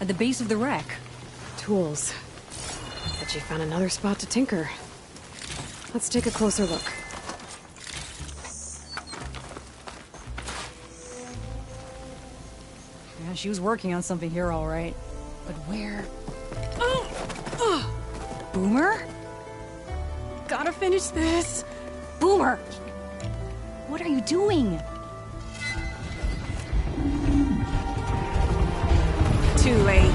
at the base of the wreck. Tools. Bet she found another spot to tinker. Let's take a closer look. Yeah, she was working on something here, all right. But where? Boomer? Gotta finish this. Boomer! What are you doing? Too late.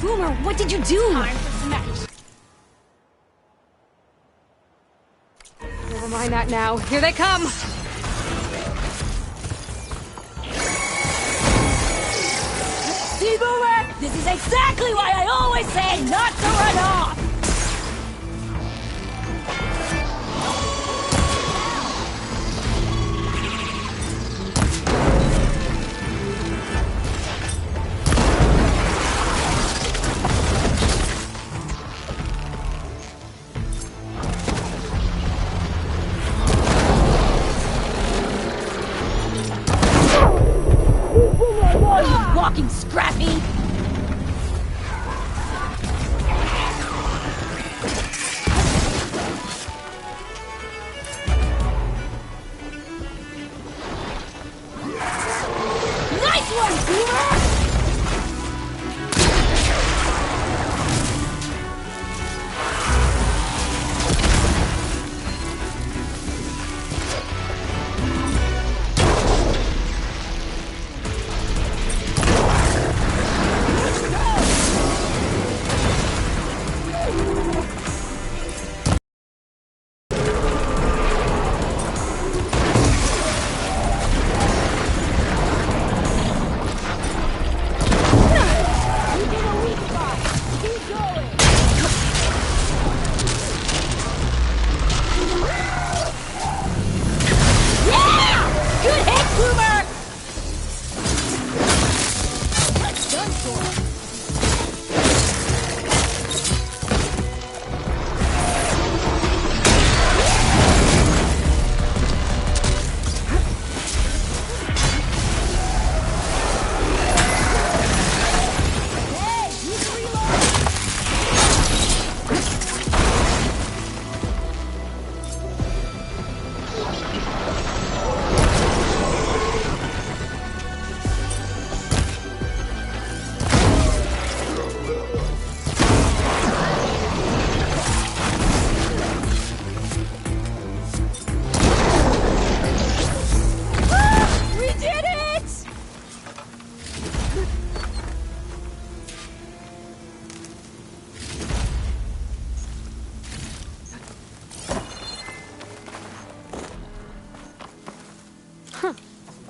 Boomer, what did you do? Time for smash. Never mind that now. Here they come. See, Boomer? This is exactly why I always say not to run off! Walking scrappy! Nice one, Boomer!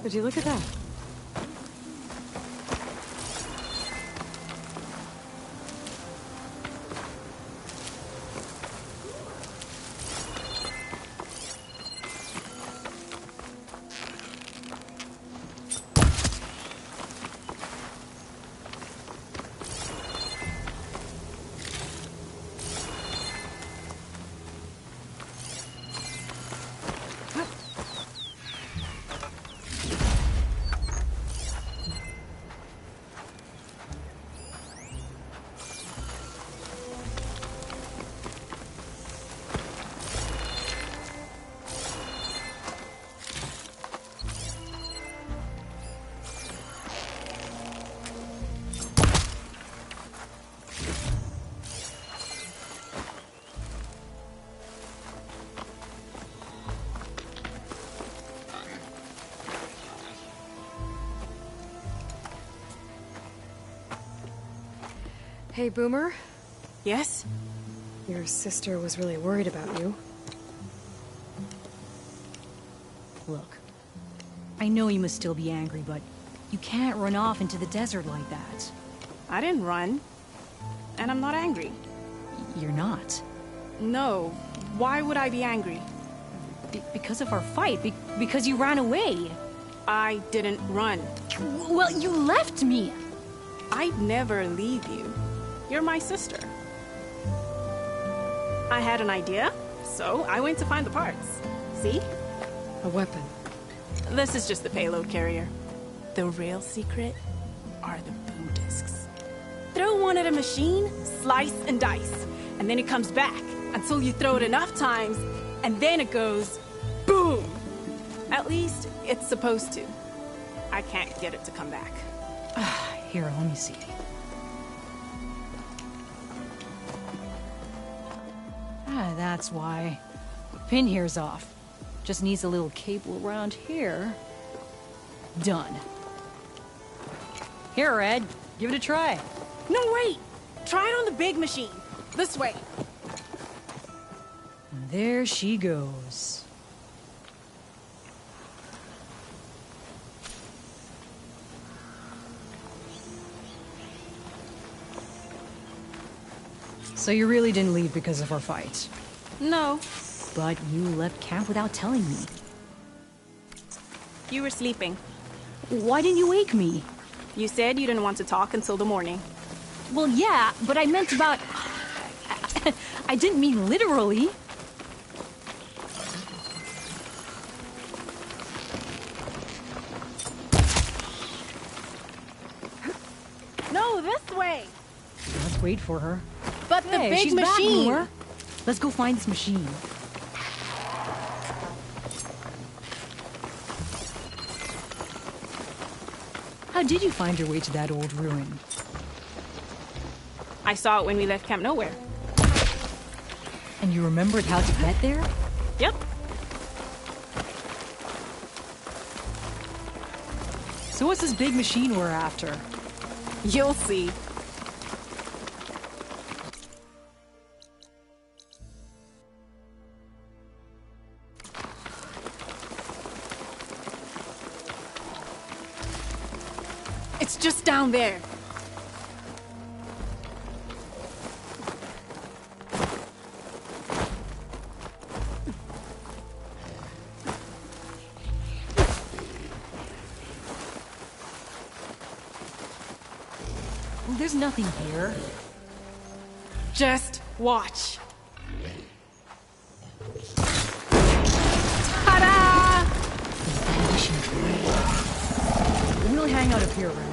Would you look at that? Hey, Boomer? Yes? Your sister was really worried about you. Look, I know you must still be angry, but you can't run off into the desert like that. I didn't run. And I'm not angry. You're not. No. Why would I be angry? Because of our fight. Because you ran away. I didn't run. Well, you left me. I'd never leave you. You're my sister. I had an idea, so I went to find the parts. See? A weapon. This is just the payload carrier. The real secret are the boom discs. Throw one at a machine, slice and dice, and then it comes back until you throw it enough times, and then it goes boom. At least it's supposed to. I can't get it to come back. Here, let me see. That's why. The pin here's off. Just needs a little cable around here. Done. Here, Red. Give it a try. No, wait! Try it on the big machine. This way. And there she goes. So you really didn't leave because of our fight? No. But you left camp without telling me. You were sleeping. Why didn't you wake me? You said you didn't want to talk until the morning. Well, yeah, but I meant about... I didn't mean literally. No, this way! Let's wait for her. But the Hey, big she's machine! back, Nora. Let's go find this machine. How did you find your way to that old ruin? I saw it when we left Camp Nowhere. And you remembered how to get there? Yep. So what's this big machine we're after? You'll see. It's just down there. Well, there's nothing here. Just watch. Ta-da! Vanishing train. We'll hang out up here, Red.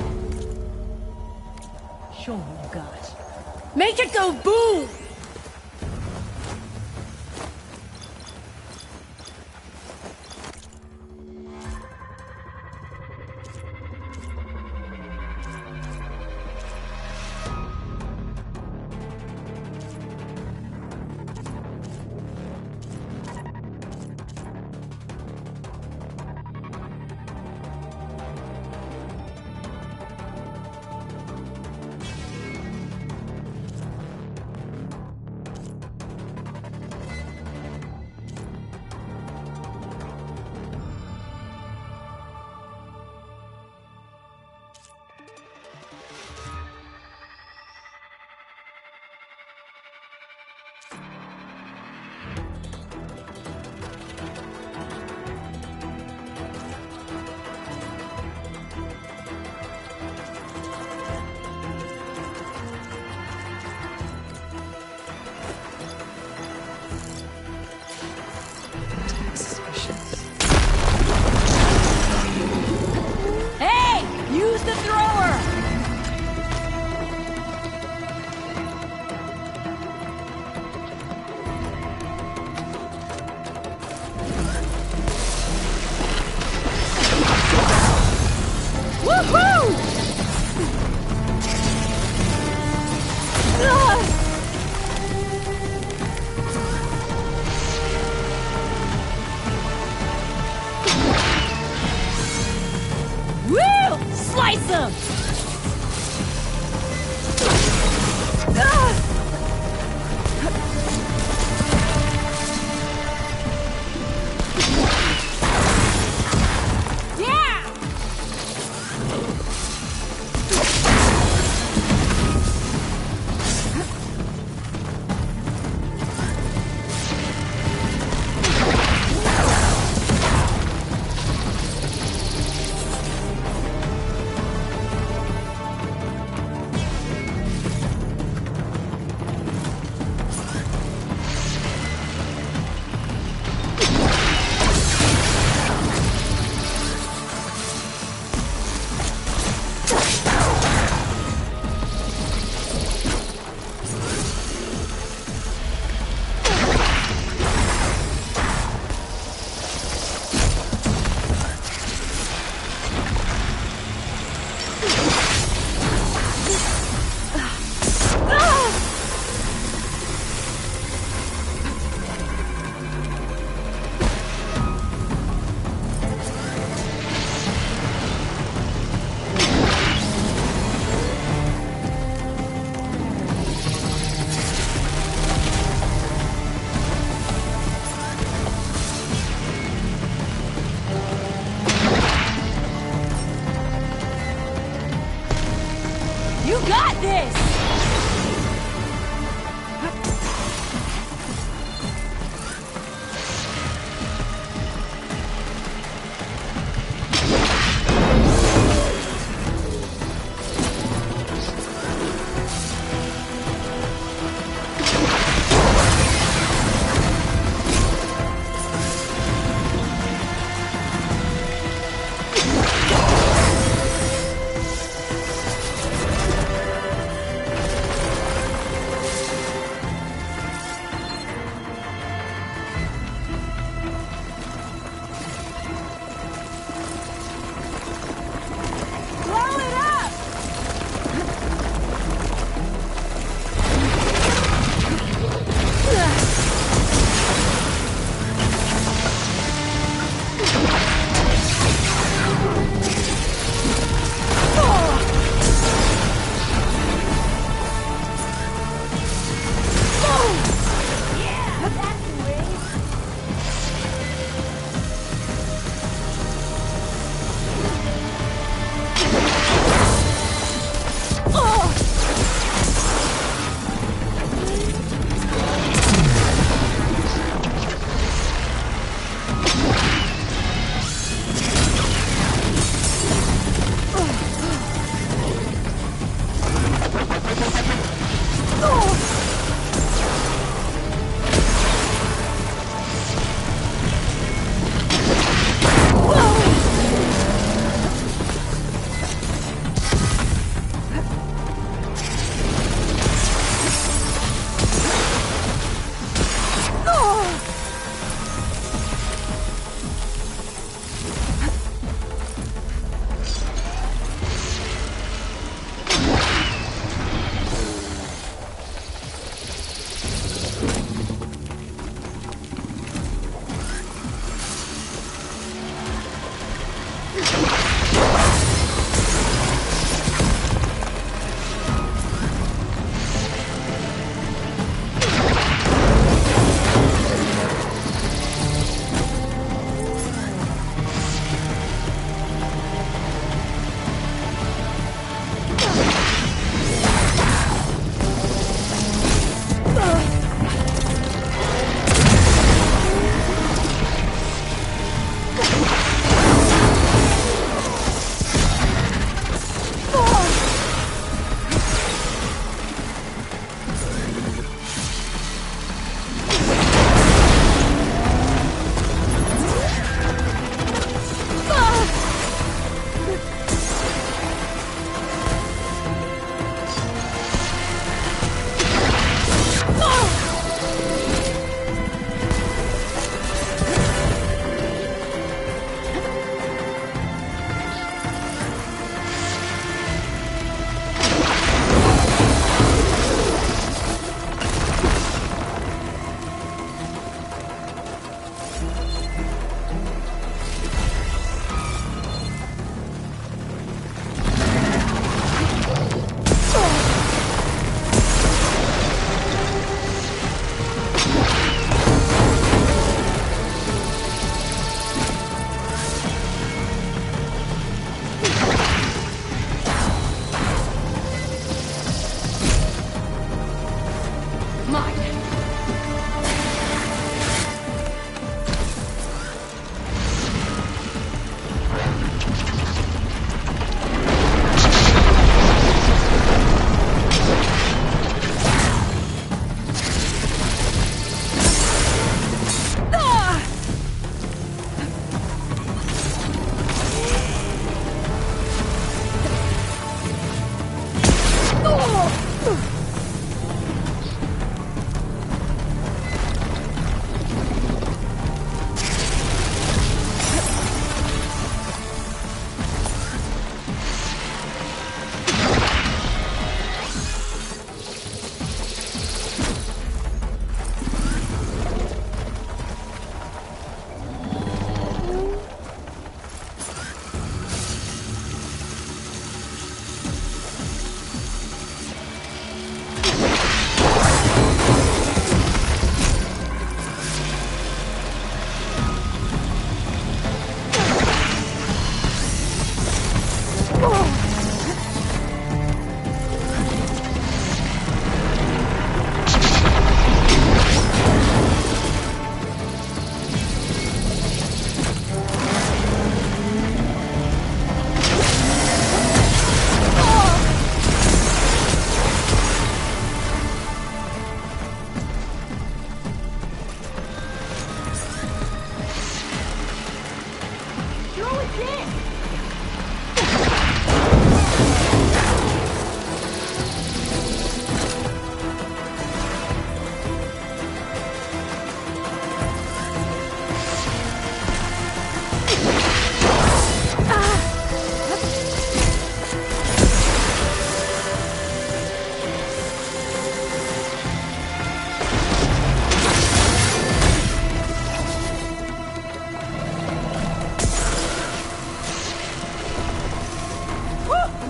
Show me what you got. Make it go boom! Use the thrower! Woohoo! Woo! Slice him! Yeah!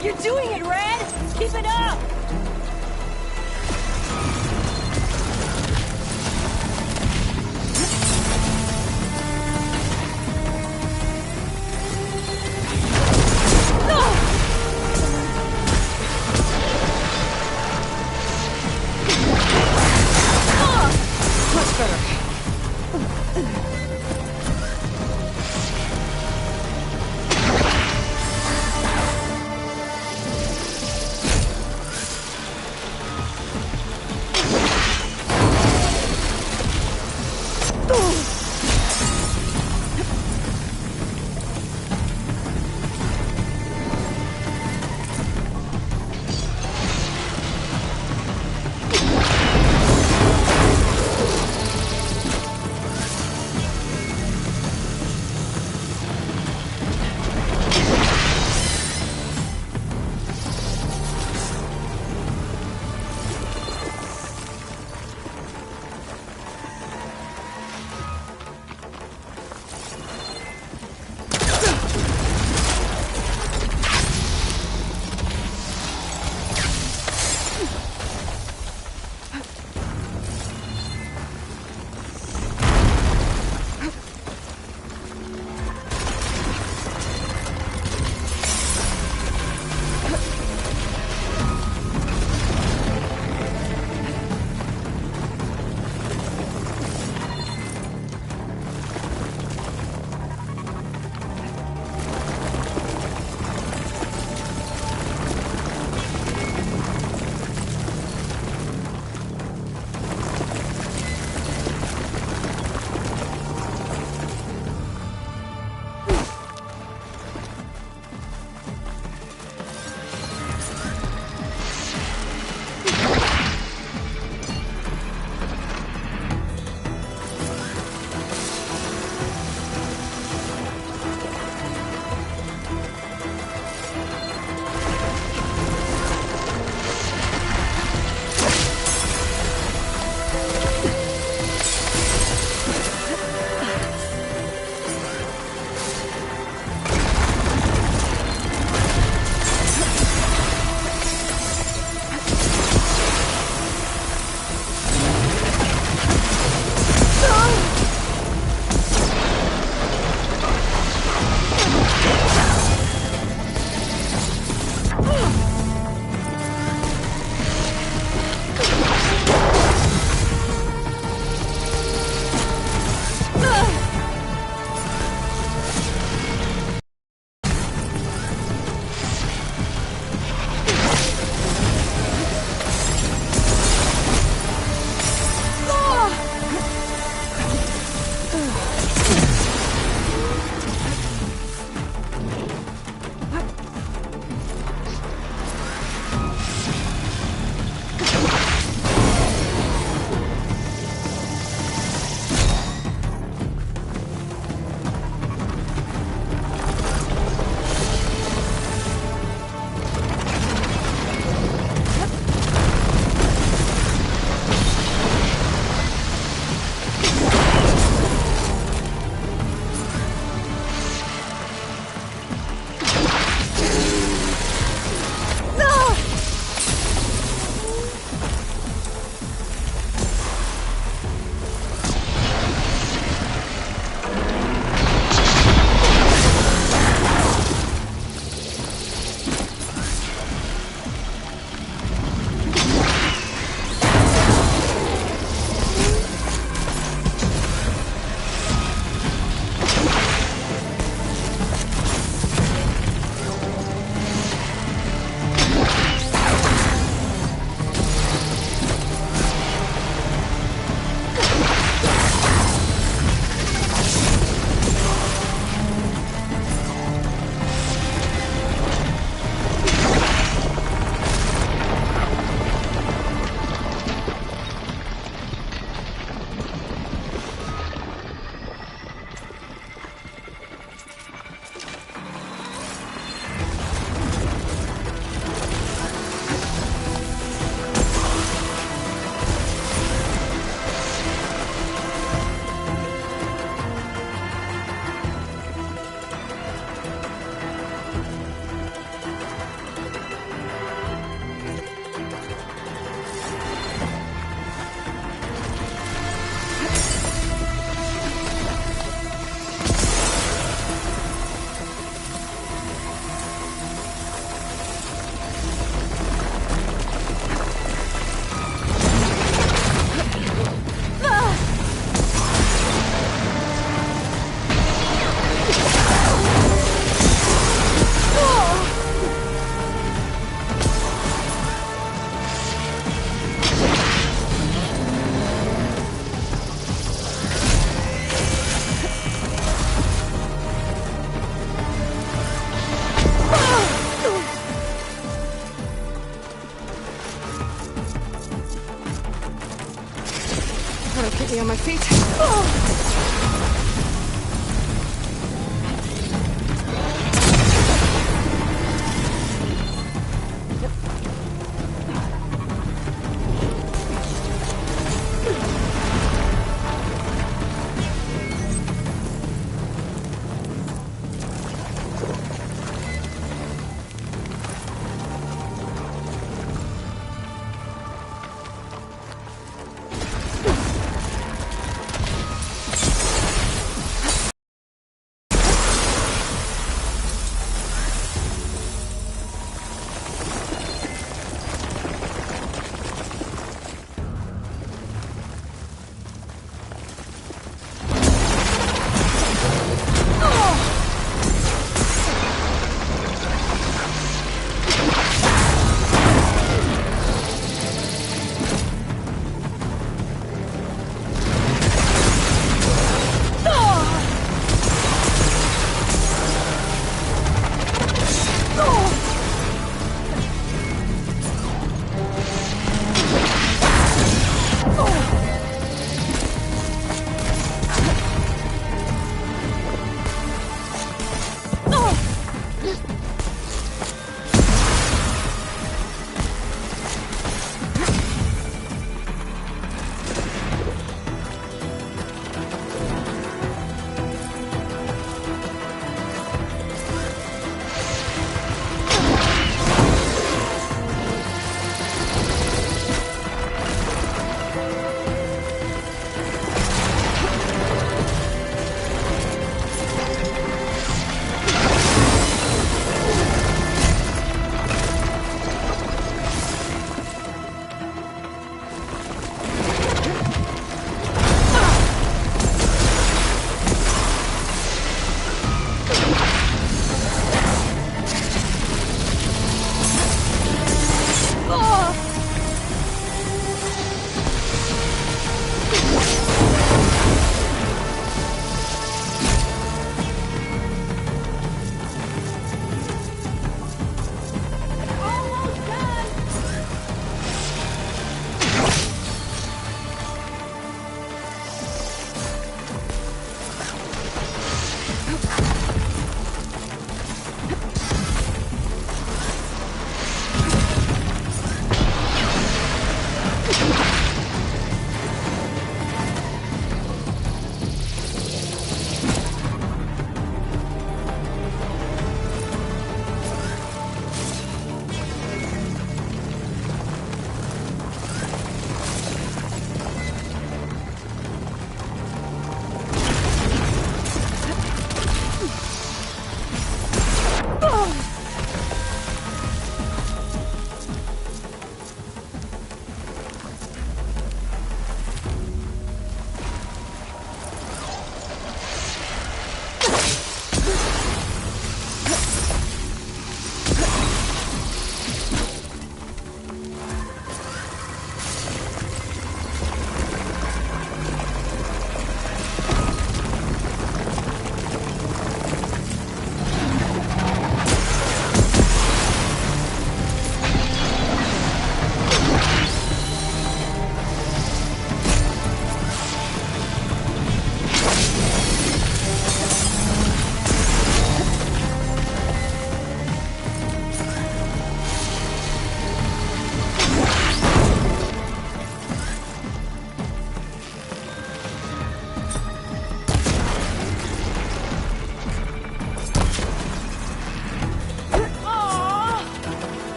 You're doing it, Red! Keep it up! Much better.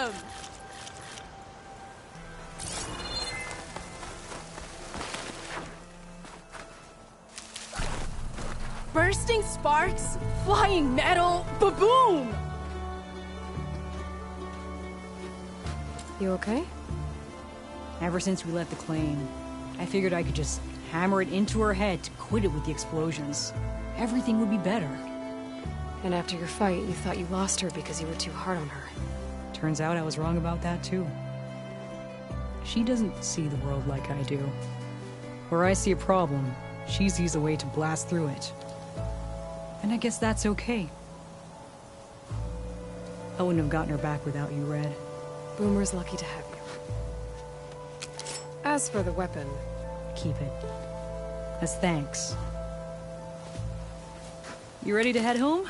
him! Bursting sparks, flying metal, ba-boom! You okay? Ever since we left the claim, I figured I could just hammer it into her head to quit it with the explosions. Everything would be better. And after your fight, you thought you lost her because you were too hard on her. Turns out I was wrong about that too. She doesn't see the world like I do. Where I see a problem, she sees a way to blast through it. And I guess that's okay. I wouldn't have gotten her back without you, Red. Boomer's lucky to have you. As for the weapon... Keep it. As thanks. You ready to head home?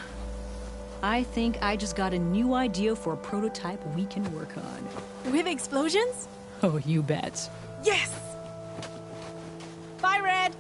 I think I just got a new idea for a prototype we can work on. With explosions? Oh, you bet. Yes! Bye, Red!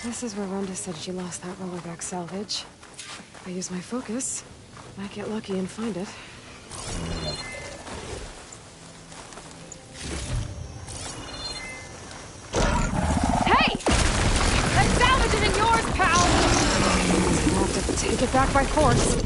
This is where Rhonda said she lost that rollerback salvage. If I use my focus, might get lucky and find it. Hey! That salvage isn't yours, pal! I'll have to take it back by force.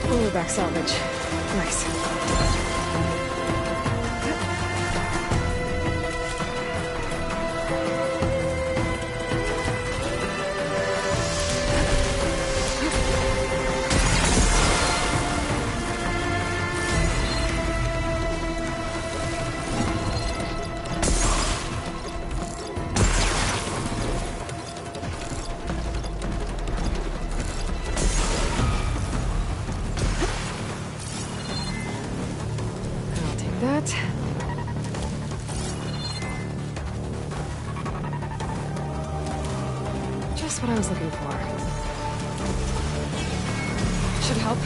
Rollerback salvage. Nice. I'll take that. Just what I was looking for. Should help.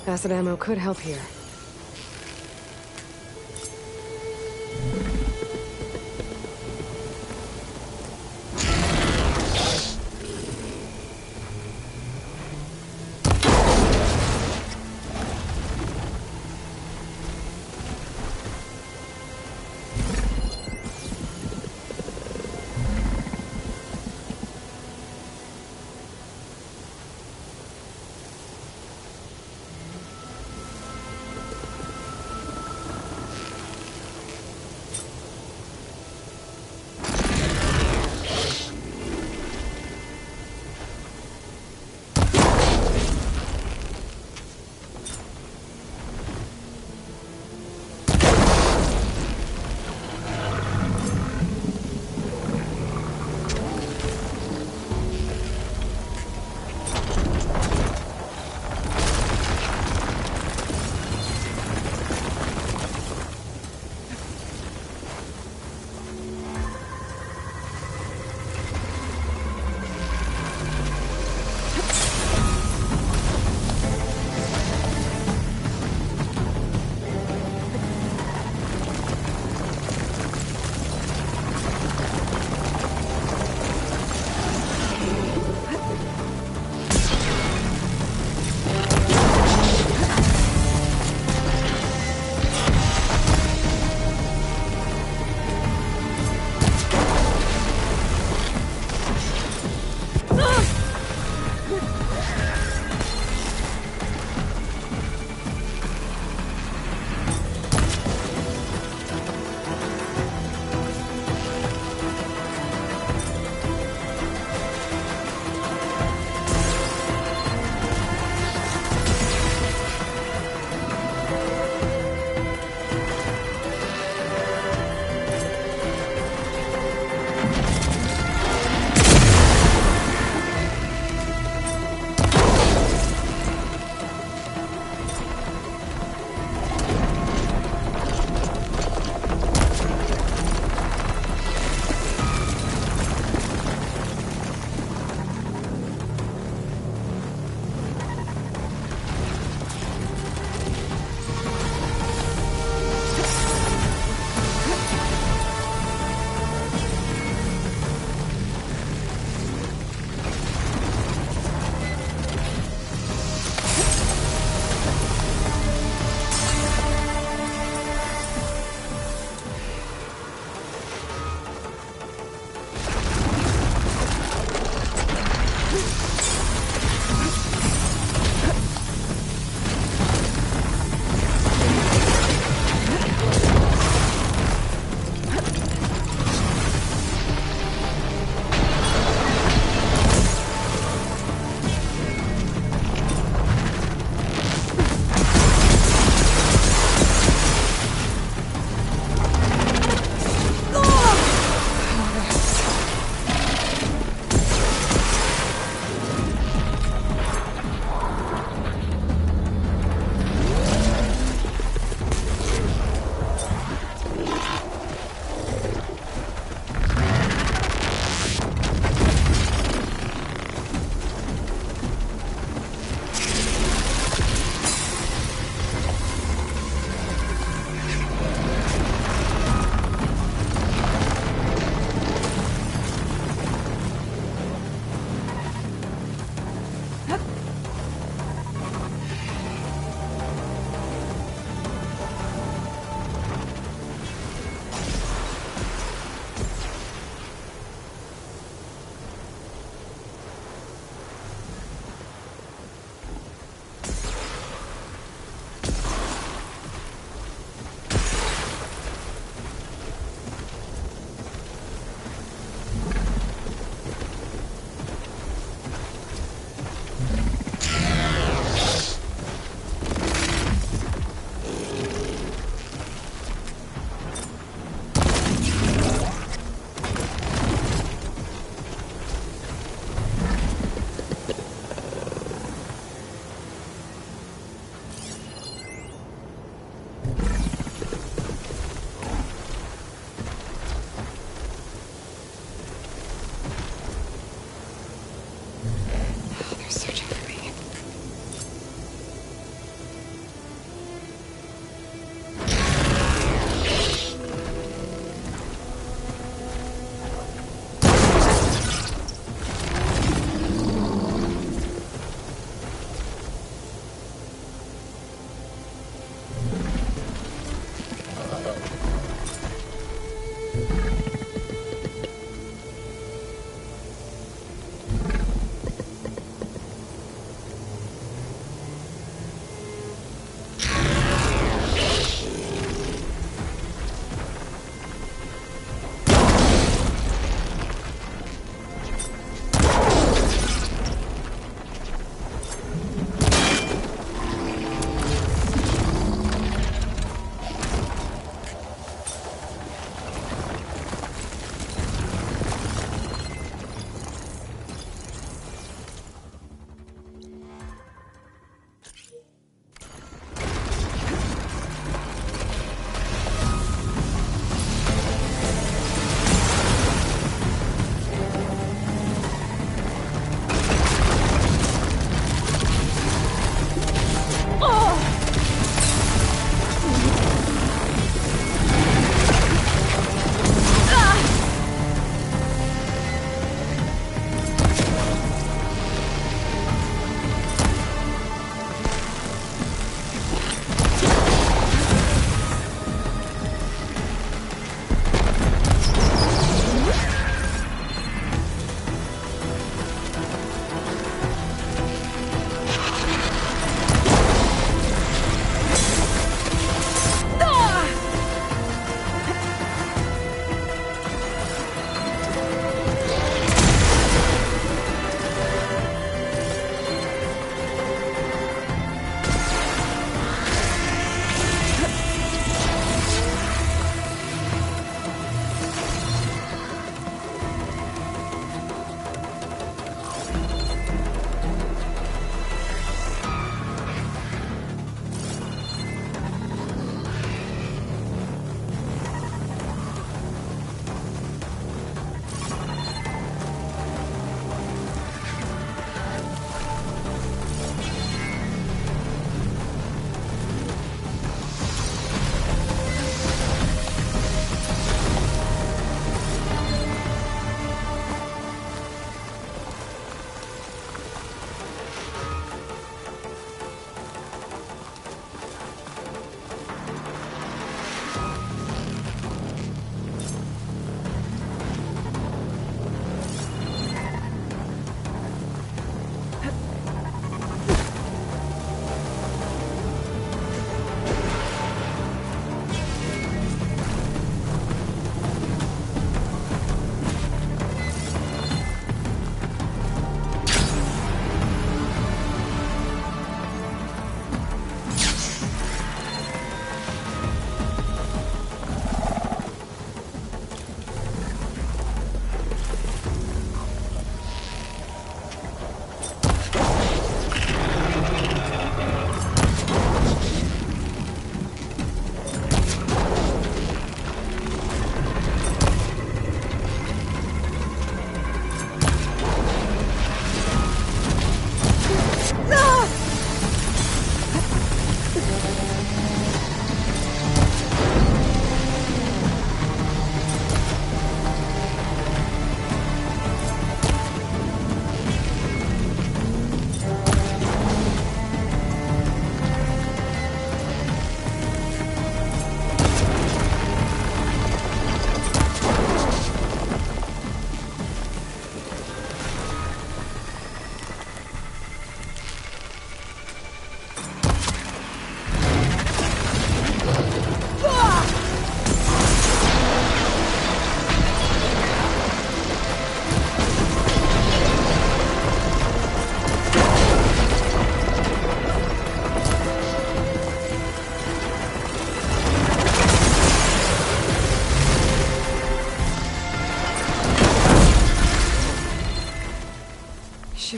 Acid ammo could help here.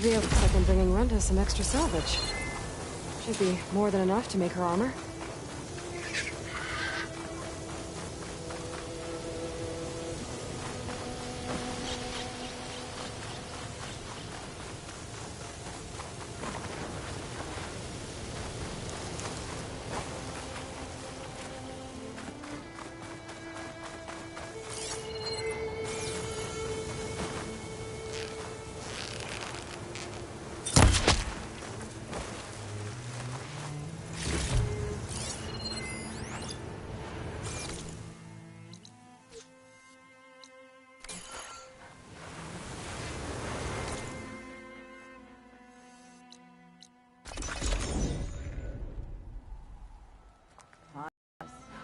be able to been bringing Renda some extra salvage. Should be more than enough to make her armor.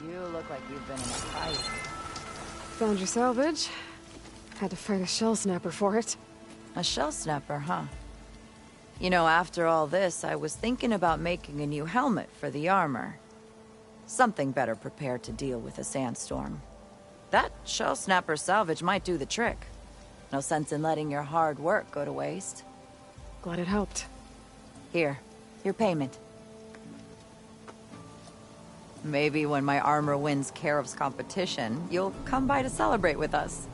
You look like you've been in a fight. Found your salvage. Had to fight a shell snapper for it. A shell snapper, huh? You know, after all this, I was thinking about making a new helmet for the armor. Something better prepared to deal with a sandstorm. That shell snapper salvage might do the trick. No sense in letting your hard work go to waste. Glad it helped. Here, your payment. Maybe when my armor wins Karev's competition, you'll come by to celebrate with us.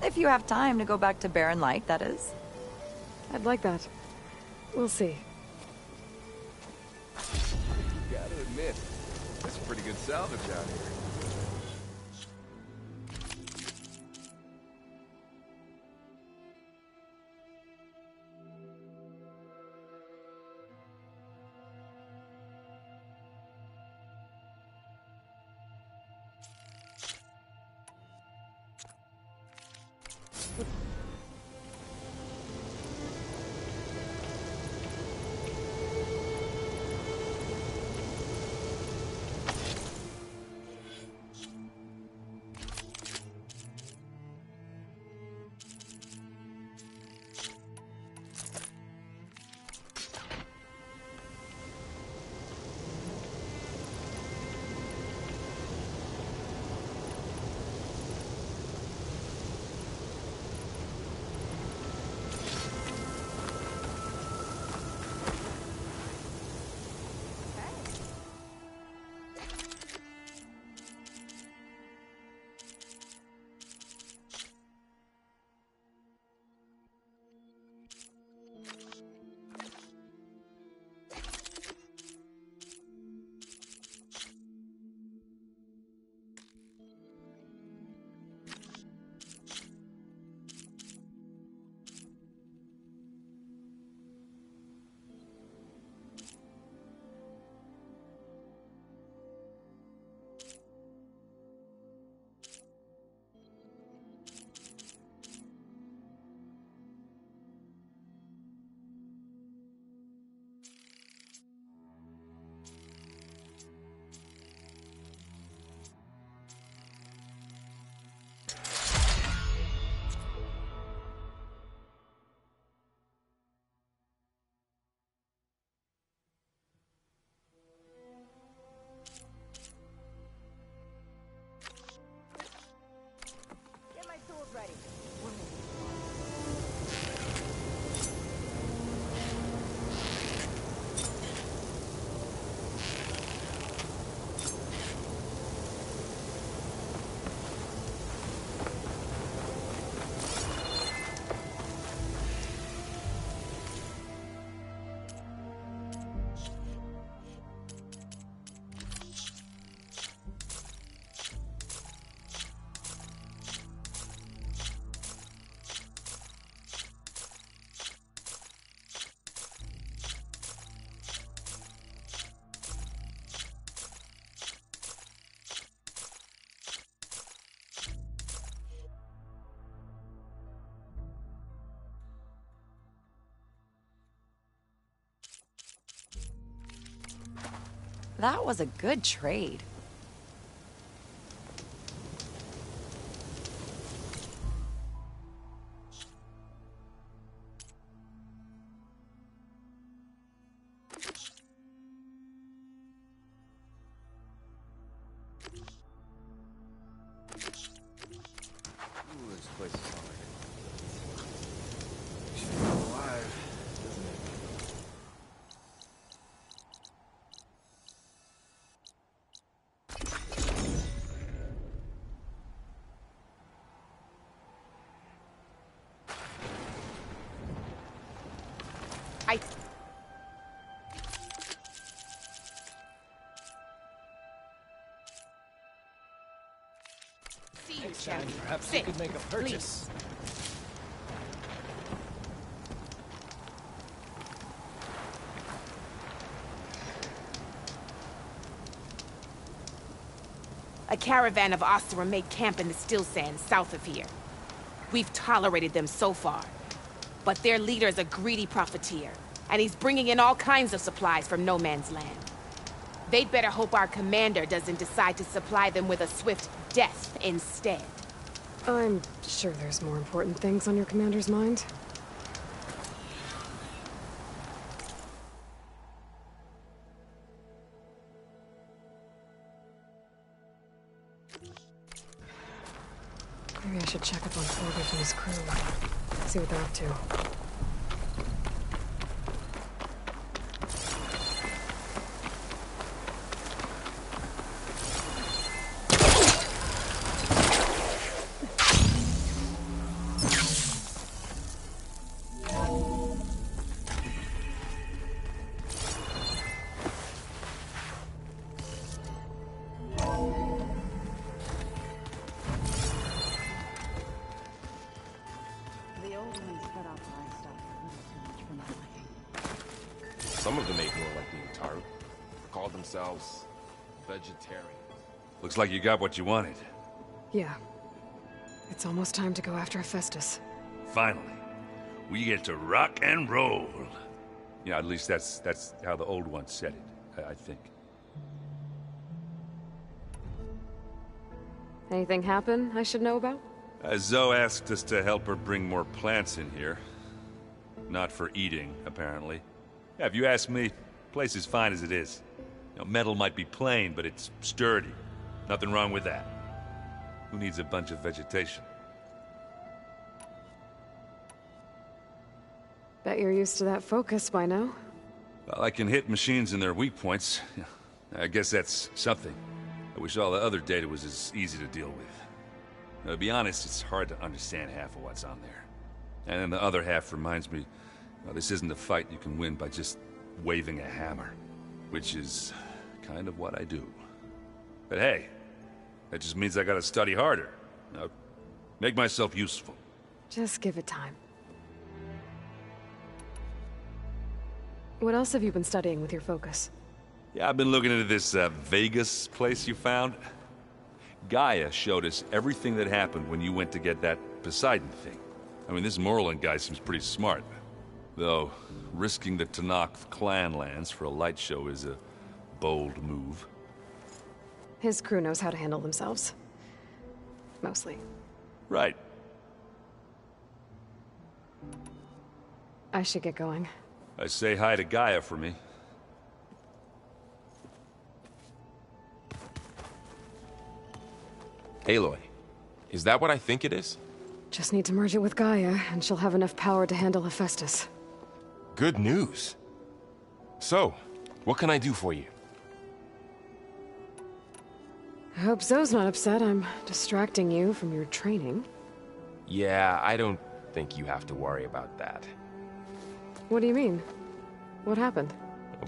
If you have time to go back to Barren Light, that is. I'd like that. We'll see. Gotta admit, that's pretty good salvage out here. That was a good trade. Ooh, this place is haunted. She's alive. this champion. Perhaps Sit, you could make a purchase. A caravan of Oseram made camp in the still sands south of here. We've tolerated them so far. But their leader is a greedy profiteer, and he's bringing in all kinds of supplies from no man's land. They'd better hope our commander doesn't decide to supply them with a swift death instead. I'm sure there's more important things on your commander's mind. Maybe I should check up on Forgeth and his crew. See what they're up to. Some of them ate more like the Utaru. Called themselves vegetarians. Looks like you got what you wanted. Yeah. It's almost time to go after Hephaestus. Finally. We get to rock and roll. Yeah, at least that's how the old one said it, I think. Anything happen I should know about? Zoe asked us to help her bring more plants in here. Not for eating, apparently. Yeah, if you ask me, the place is fine as it is. You know, metal might be plain, but it's sturdy. Nothing wrong with that. Who needs a bunch of vegetation? Bet you're used to that focus by now. Well, I can hit machines in their weak points. I guess that's something. I wish all the other data was as easy to deal with. Now, to be honest, it's hard to understand half of what's on there. And then the other half reminds me, well, this isn't a fight you can win by just waving a hammer. Which is kind of what I do. But hey, that just means I gotta study harder. Now, make myself useful. Just give it time. What else have you been studying with your focus? Yeah, I've been looking into this Vegas place you found. Gaia showed us everything that happened when you went to get that Poseidon thing. I mean, this Morlund guy seems pretty smart. Though, risking the Tenakth clan lands for a light show is a bold move. His crew knows how to handle themselves. Mostly. Right. I should get going. Say hi to Gaia for me. Aloy, is that what I think it is? Just need to merge it with Gaia, and she'll have enough power to handle Hephaestus. Good news. So, what can I do for you? I hope Zoe's not upset I'm distracting you from your training. Yeah, I don't think you have to worry about that. What do you mean? What happened?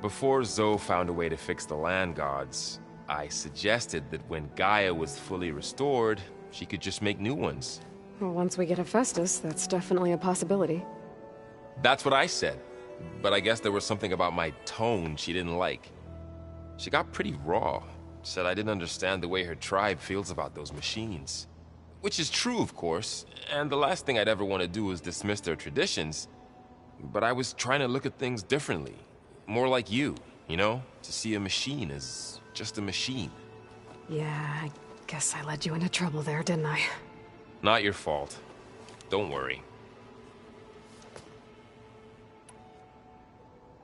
Before Zoe found a way to fix the land gods, I suggested that when Gaia was fully restored, she could just make new ones. Well, once we get Hephaestus, that's definitely a possibility. That's what I said. But I guess there was something about my tone she didn't like. She got pretty raw. Said I didn't understand the way her tribe feels about those machines. Which is true, of course, and the last thing I'd ever want to do is dismiss their traditions. But I was trying to look at things differently. More like you know? To see a machine as just a machine. Yeah, I guess I led you into trouble there, didn't I? Not your fault. Don't worry.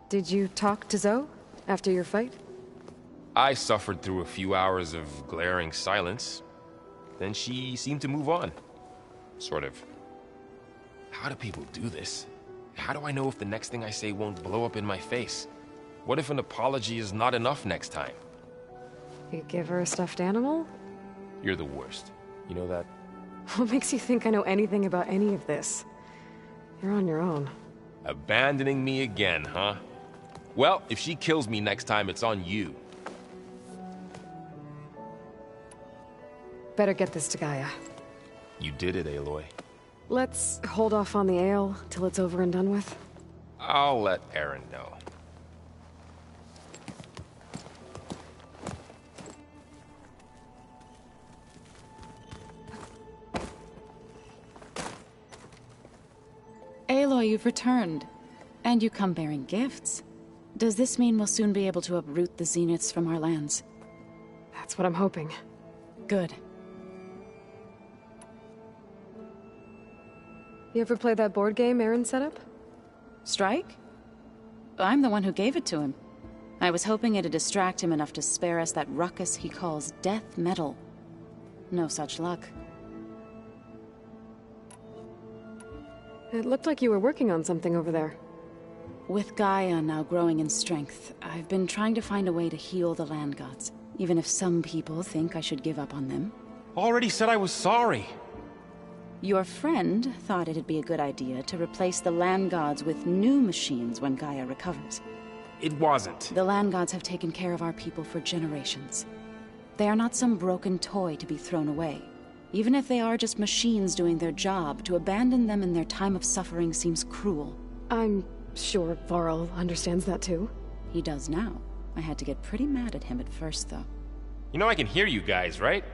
Did you talk to Zoe after your fight? I suffered through a few hours of glaring silence. Then she seemed to move on. Sort of. How do people do this? How do I know if the next thing I say won't blow up in my face? What if an apology is not enough next time? You give her a stuffed animal? You're the worst. You know that? What makes you think I know anything about any of this? You're on your own. Abandoning me again, huh? Well, if she kills me next time, it's on you. Better get this to Gaia. You did it, Aloy. Let's hold off on the ale till it's over and done with. I'll let Aaron know. Aloy, you've returned. And you come bearing gifts. Does this mean we'll soon be able to uproot the Zeniths from our lands? That's what I'm hoping. Good. You ever play that board game Aaron set up? Strike? I'm the one who gave it to him. I was hoping it'd distract him enough to spare us that ruckus he calls death metal. No such luck. It looked like you were working on something over there. With Gaia now growing in strength, I've been trying to find a way to heal the land gods, even if some people think I should give up on them. Already said I was sorry. Your friend thought it'd be a good idea to replace the land gods with new machines when Gaia recovers. It wasn't. The land gods have taken care of our people for generations. They are not some broken toy to be thrown away. Even if they are just machines doing their job, to abandon them in their time of suffering seems cruel. I'm sure Varl understands that too. He does now. I had to get pretty mad at him at first, though. You know I can hear you guys, right?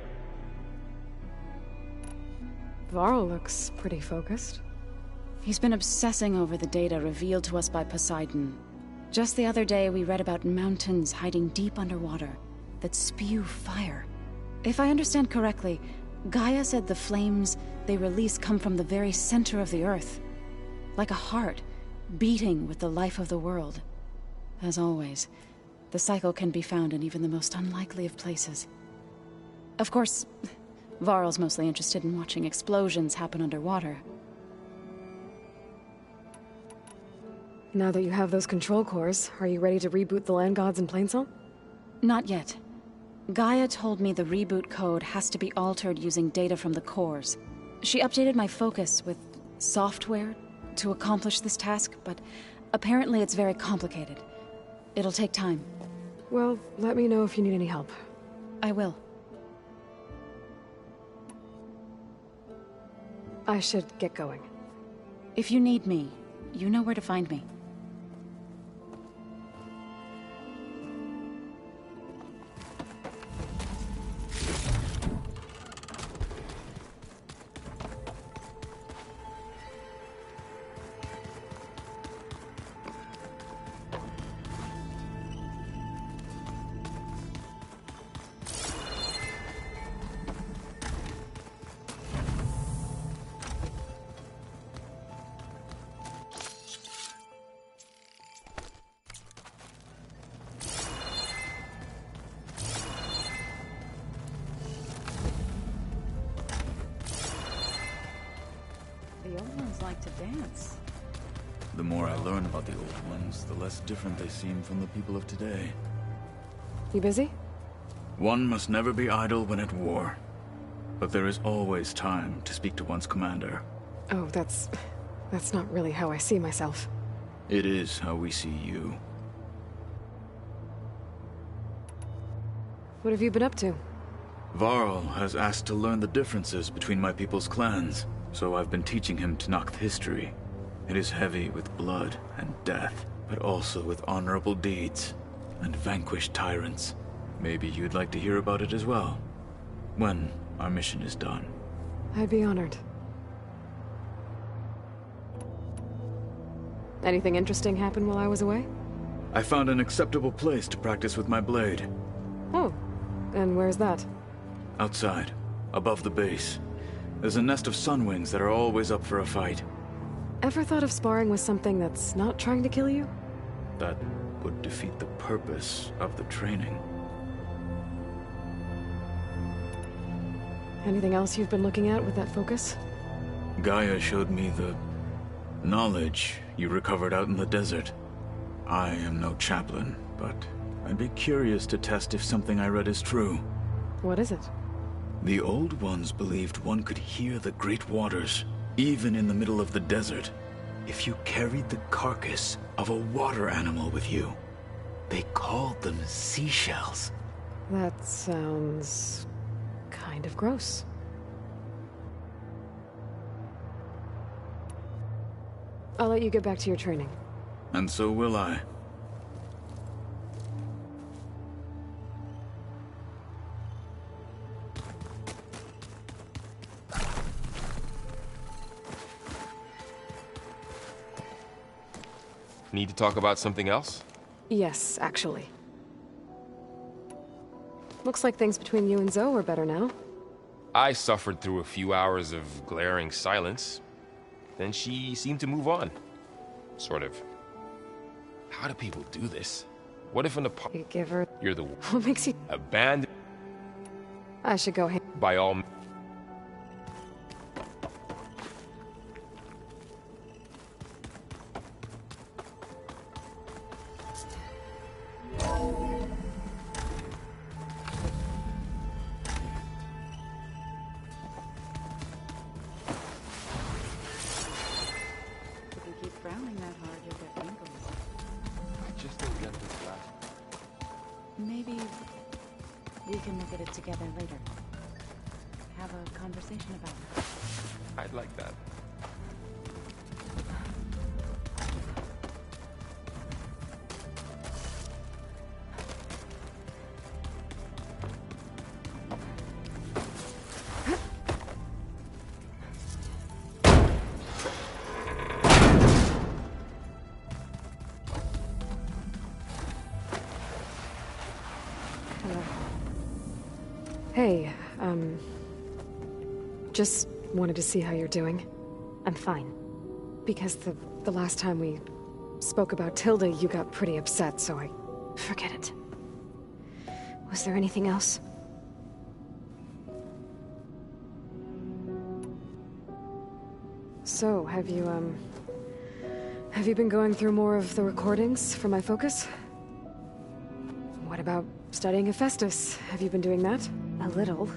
Varl looks pretty focused. He's been obsessing over the data revealed to us by Poseidon. Just the other day, we read about mountains hiding deep underwater that spew fire. If I understand correctly, Gaia said the flames they release come from the very center of the Earth. Like a heart, beating with the life of the world. As always, the cycle can be found in even the most unlikely of places. Of course, Varl's mostly interested in watching explosions happen underwater. Now that you have those control cores, are you ready to reboot the land gods in Plainsong? Not yet. Gaia told me the reboot code has to be altered using data from the cores. She updated my focus with software to accomplish this task, but apparently it's very complicated. It'll take time. Well, let me know if you need any help. I will. I should get going. If you need me, you know where to find me. The old ones like to dance. The more I learn about the old ones, the less different they seem from the people of today. You busy? One must never be idle when at war. But there is always time to speak to one's commander. Oh, that's not really how I see myself. It is how we see you. What have you been up to? Varl has asked to learn the differences between my people's clans, so I've been teaching him Tenakth history. It is heavy with blood and death, but also with honorable deeds and vanquished tyrants. Maybe you'd like to hear about it as well, when our mission is done. I'd be honored. Anything interesting happen while I was away? I found an acceptable place to practice with my blade. Oh, and where's that? Outside, above the base. There's a nest of sunwings that are always up for a fight. Ever thought of sparring with something that's not trying to kill you? That would defeat the purpose of the training. Anything else you've been looking at with that focus? Gaia showed me the knowledge you recovered out in the desert. I am no chaplain, but I'd be curious to test if something I read is true. What is it? The old ones believed one could hear the great waters, even in the middle of the desert, if you carried the carcass of a water animal with you. They called them seashells. That sounds kind of gross. I'll let you get back to your training. And so will I. Need to talk about something else? Yes, actually. Looks like things between you and Zoe are better now. I suffered through a few hours of glaring silence. Then she seemed to move on. Sort of. How do people do this? What if You give her... You're the What makes you... abandoned I should go... by all... If you keep frowning that hard, you'll get wrinkles. I just don't get this last. Maybe we can look at it together later. Have a conversation about it. I'd like that. Hey, just wanted to see how you're doing. I'm fine. Because the last time we spoke about Tilda, you got pretty upset, so I... Forget it. Was there anything else? So, have you been going through more of the recordings for my focus? What about studying Hephaestus? Have you been doing that? A little.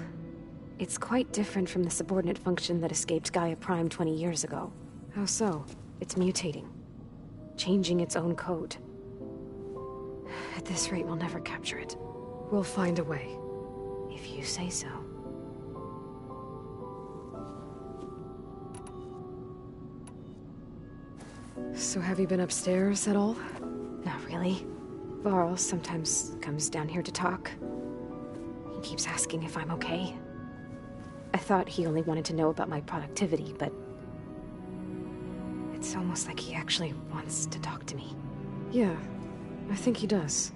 It's quite different from the subordinate function that escaped Gaia Prime 20 years ago. How so? It's mutating. Changing its own code. At this rate, we'll never capture it. We'll find a way. If you say so. So have you been upstairs at all? Not really. Varl sometimes comes down here to talk. He keeps asking if I'm okay. I thought he only wanted to know about my productivity, but... it's almost like he actually wants to talk to me. Yeah, I think he does.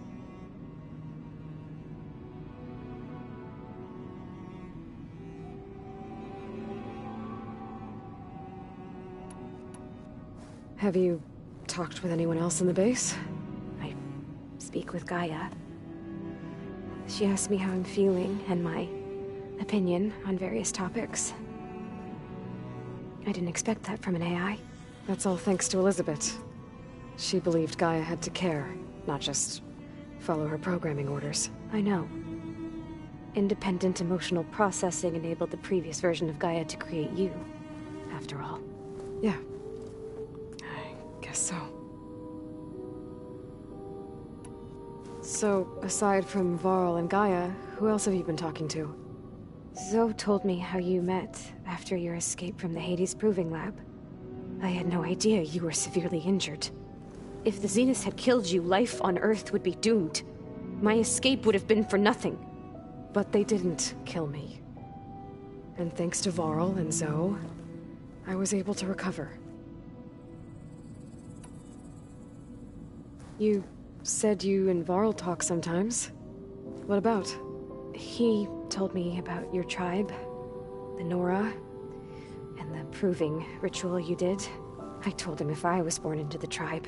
Have you talked with anyone else in the base? I speak with Gaia. She asked me how I'm feeling and my opinion on various topics. I didn't expect that from an AI. That's all thanks to Elizabeth. She believed Gaia had to care, not just follow her programming orders. I know. Independent emotional processing enabled the previous version of Gaia to create you, after all. Yeah. I guess so. So, aside from Varl and Gaia, who else have you been talking to? Zoe told me how you met after your escape from the Hades Proving Lab. I had no idea you were severely injured. If the Zeniths had killed you, life on Earth would be doomed. My escape would have been for nothing. But they didn't kill me. And thanks to Varl and Zoe, I was able to recover. You said you and Varl talk sometimes. What about? He told me about your tribe, the Nora, and the proving ritual you did. I told him if I was born into the tribe,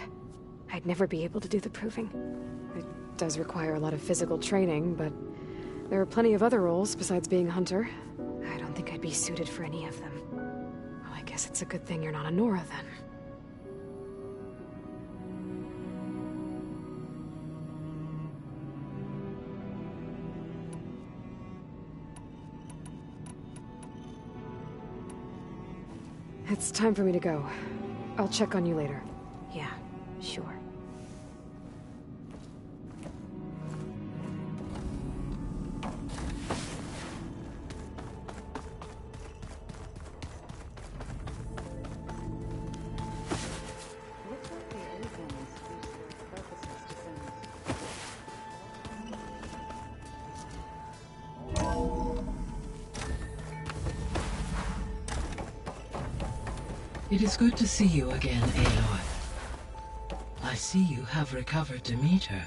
I'd never be able to do the proving. It does require a lot of physical training, but there are plenty of other roles besides being a hunter. I don't think I'd be suited for any of them. Well, I guess it's a good thing you're not a Nora, then. It's time for me to go. I'll check on you later. Yeah, sure. It is good to see you again, Aloy. I see you have recovered Demeter.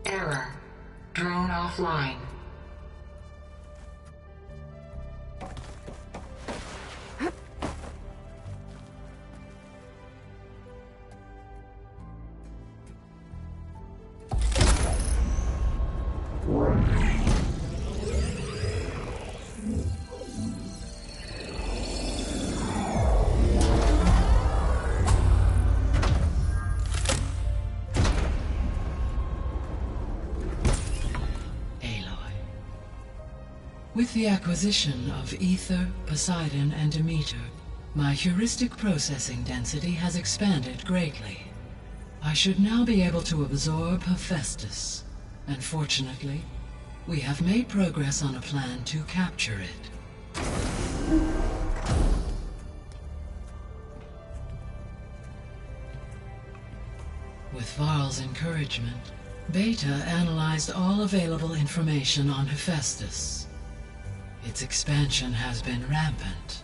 Error. Drone offline. With the acquisition of Ether, Poseidon, and Demeter, my heuristic processing density has expanded greatly. I should now be able to absorb Hephaestus, and fortunately, we have made progress on a plan to capture it. With Varl's encouragement, Beta analyzed all available information on Hephaestus. Its expansion has been rampant.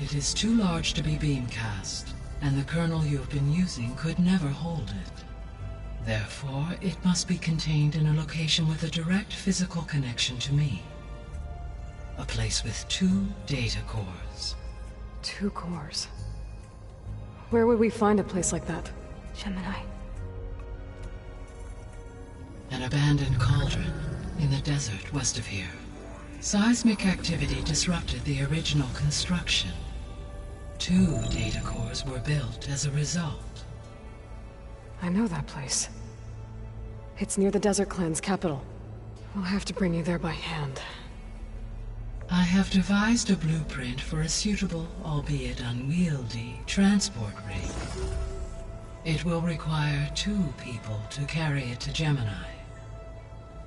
It is too large to be beamcast, and the kernel you've been using could never hold it. Therefore, it must be contained in a location with a direct physical connection to me. A place with 2 data cores. 2 cores? Where would we find a place like that? Gemini. An abandoned cauldron in the desert west of here. Seismic activity disrupted the original construction. 2 data cores were built as a result. I know that place. It's near the Desert Clan's capital. We'll have to bring you there by hand. I have devised a blueprint for a suitable, albeit unwieldy, transport rig. It will require 2 people to carry it to Gemini.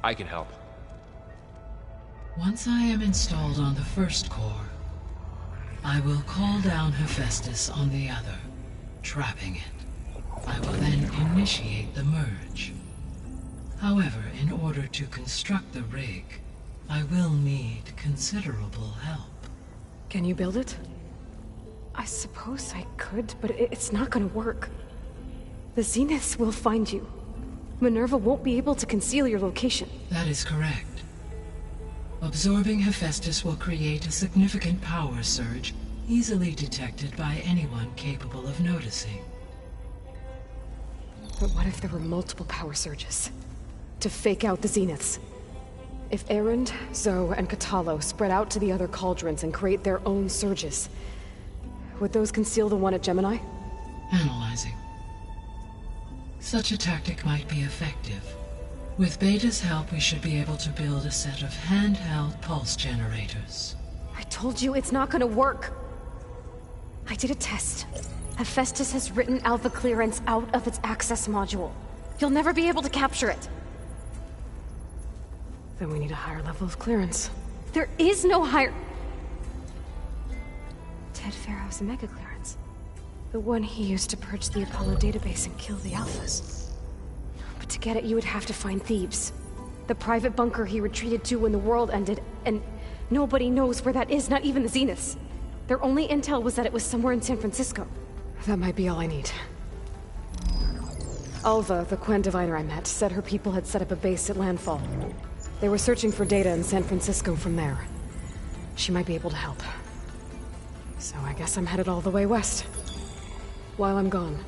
I can help. Once I am installed on the first core, I will call down Hephaestus on the other, trapping it. I will then initiate the merge. However, in order to construct the rig, I will need considerable help. Can you build it? I suppose I could, but it's not gonna work. The Zeniths will find you. Minerva won't be able to conceal your location. That is correct. Absorbing Hephaestus will create a significant power surge, easily detected by anyone capable of noticing. But what if there were multiple power surges? To fake out the Zeniths? If Erend, Zoe, and Katalo spread out to the other cauldrons and create their own surges, would those conceal the one at Gemini? Analyzing. Such a tactic might be effective. With Beta's help, we should be able to build a set of handheld pulse generators. I told you it's not gonna work. I did a test. Hephaestus has written Alpha clearance out of its access module. You'll never be able to capture it. Then we need a higher level of clearance. There is no higher... Ted Pharaoh's mega clearance. The one he used to purge the Apollo database and kill the Alphas. But to get it, you would have to find Thebes. The private bunker he retreated to when the world ended, and nobody knows where that is, not even the Zeniths. Their only intel was that it was somewhere in San Francisco. That might be all I need. Alva, the Quen diviner I met, said her people had set up a base at Landfall. They were searching for data in San Francisco from there. She might be able to help. So I guess I'm headed all the way west. While I'm gone,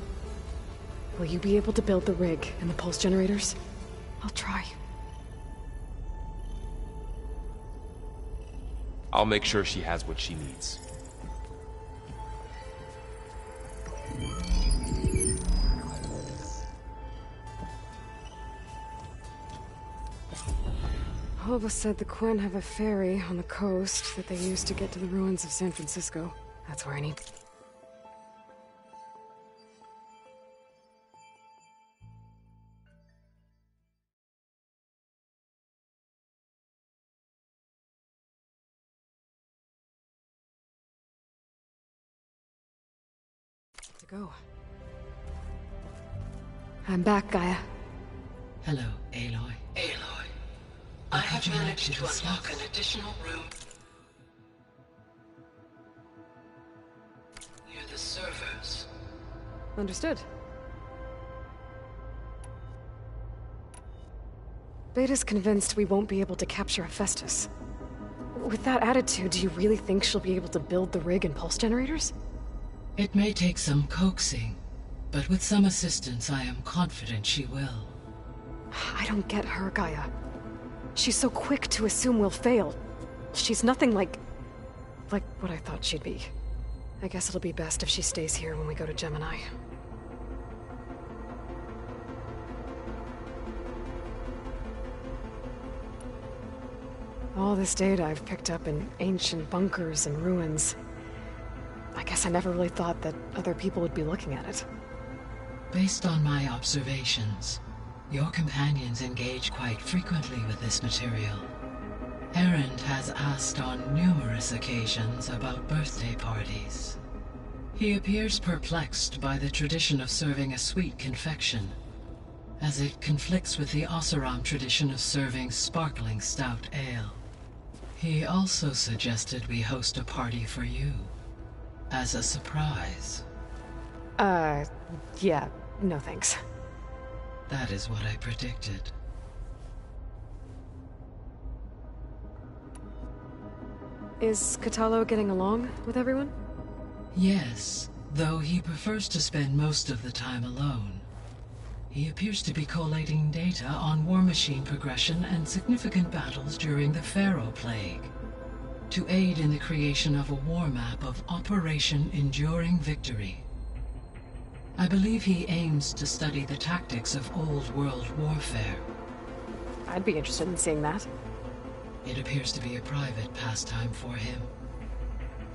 will you be able to build the rig and the pulse generators? I'll try. I'll make sure she has what she needs. Alva said the Quen have a ferry on the coast that they use to get to the ruins of San Francisco. That's where I need... to go. I'm back, Gaia. Hello, Aloy. Aloy. I have managed to unlock an additional room near the servers. Understood. Beta's convinced we won't be able to capture Hephaestus. With that attitude, do you really think she'll be able to build the rig and pulse generators? It may take some coaxing, but with some assistance I am confident she will. I don't get her, Gaia. She's so quick to assume we'll fail. She's nothing like what I thought she'd be. I guess it'll be best if she stays here when we go to Gemini. All this data I've picked up in ancient bunkers and ruins. I guess I never really thought that other people would be looking at it. Based on my observations, your companions engage quite frequently with this material. Erend has asked on numerous occasions about birthday parties. He appears perplexed by the tradition of serving a sweet confection, as it conflicts with the Oseram tradition of serving sparkling stout ale. He also suggested we host a party for you, as a surprise. Yeah, no thanks. That is what I predicted. Is Kotallo getting along with everyone? Yes, though he prefers to spend most of the time alone. He appears to be collating data on war machine progression and significant battles during the Pharaoh Plague, to aid in the creation of a war map of Operation Enduring Victory. I believe he aims to study the tactics of Old World warfare. I'd be interested in seeing that. It appears to be a private pastime for him.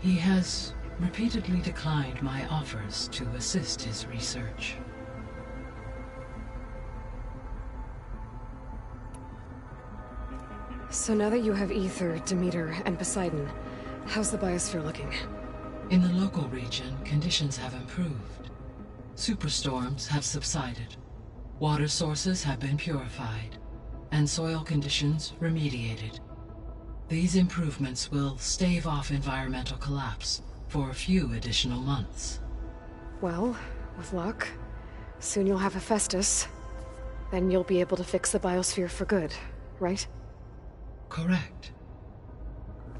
He has repeatedly declined my offers to assist his research. So now that you have Aether, Demeter, and Poseidon, how's the biosphere looking? In the local region, conditions have improved. Superstorms have subsided. Water sources have been purified, and soil conditions remediated. These improvements will stave off environmental collapse for a few additional months. Well, with luck, soon you'll have Hephaestus. Then you'll be able to fix the biosphere for good, right? Correct.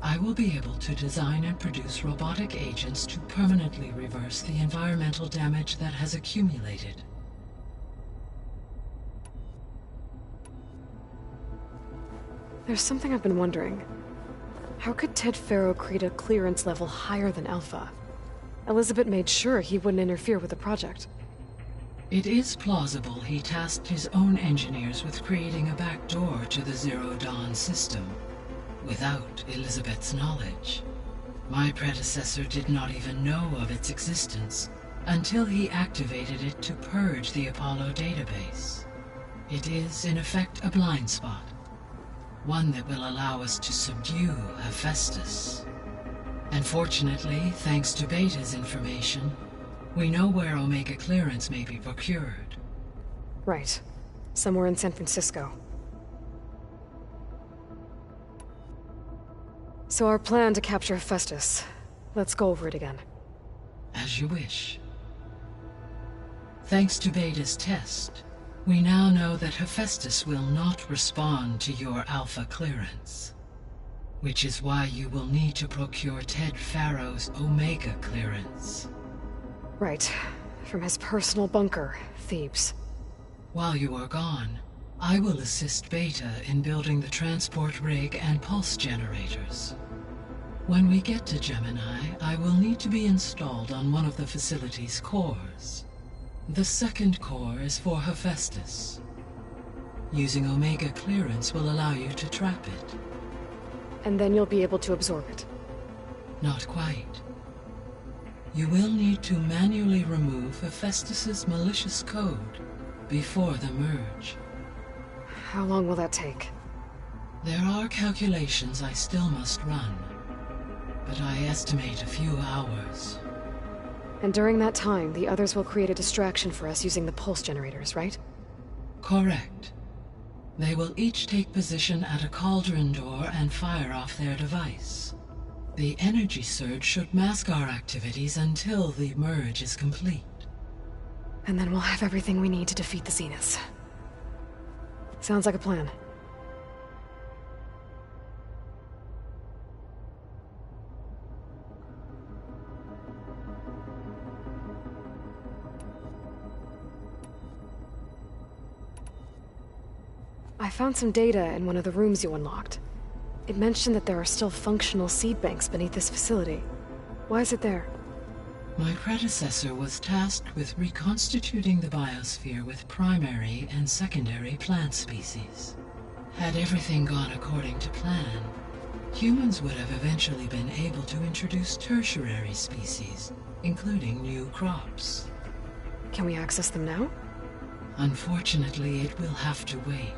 I will be able to design and produce robotic agents to permanently reverse the environmental damage that has accumulated. There's something I've been wondering. How could Ted Faro create a clearance level higher than Alpha? Elizabeth made sure he wouldn't interfere with the project. It is plausible he tasked his own engineers with creating a backdoor to the Zero Dawn system, without Elizabeth's knowledge. My predecessor did not even know of its existence until he activated it to purge the Apollo database. It is, in effect, a blind spot. One that will allow us to subdue Hephaestus. And fortunately, thanks to Beta's information, we know where Omega clearance may be procured. Right. Somewhere in San Francisco. So our plan to capture Hephaestus. Let's go over it again. As you wish. Thanks to Beta's test, we now know that Hephaestus will not respond to your Alpha clearance. Which is why you will need to procure Ted Faro's Omega clearance. Right. From his personal bunker, Thebes. While you are gone, I will assist Beta in building the transport rig and pulse generators. When we get to Gemini, I will need to be installed on one of the facility's cores. The second core is for Hephaestus. Using Omega clearance will allow you to trap it. And then you'll be able to absorb it. Not quite. You will need to manually remove Hephaestus's malicious code before the merge. How long will that take? There are calculations I still must run, but I estimate a few hours. And during that time, the others will create a distraction for us using the pulse generators, right? Correct. They will each take position at a cauldron door and fire off their device. The energy surge should mask our activities until the merge is complete. And then we'll have everything we need to defeat the Zeniths. Sounds like a plan. I found some data in one of the rooms you unlocked. It mentioned that there are still functional seed banks beneath this facility. Why is it there? My predecessor was tasked with reconstituting the biosphere with primary and secondary plant species. Had everything gone according to plan, humans would have eventually been able to introduce tertiary species, including new crops. Can we access them now? Unfortunately, it will have to wait.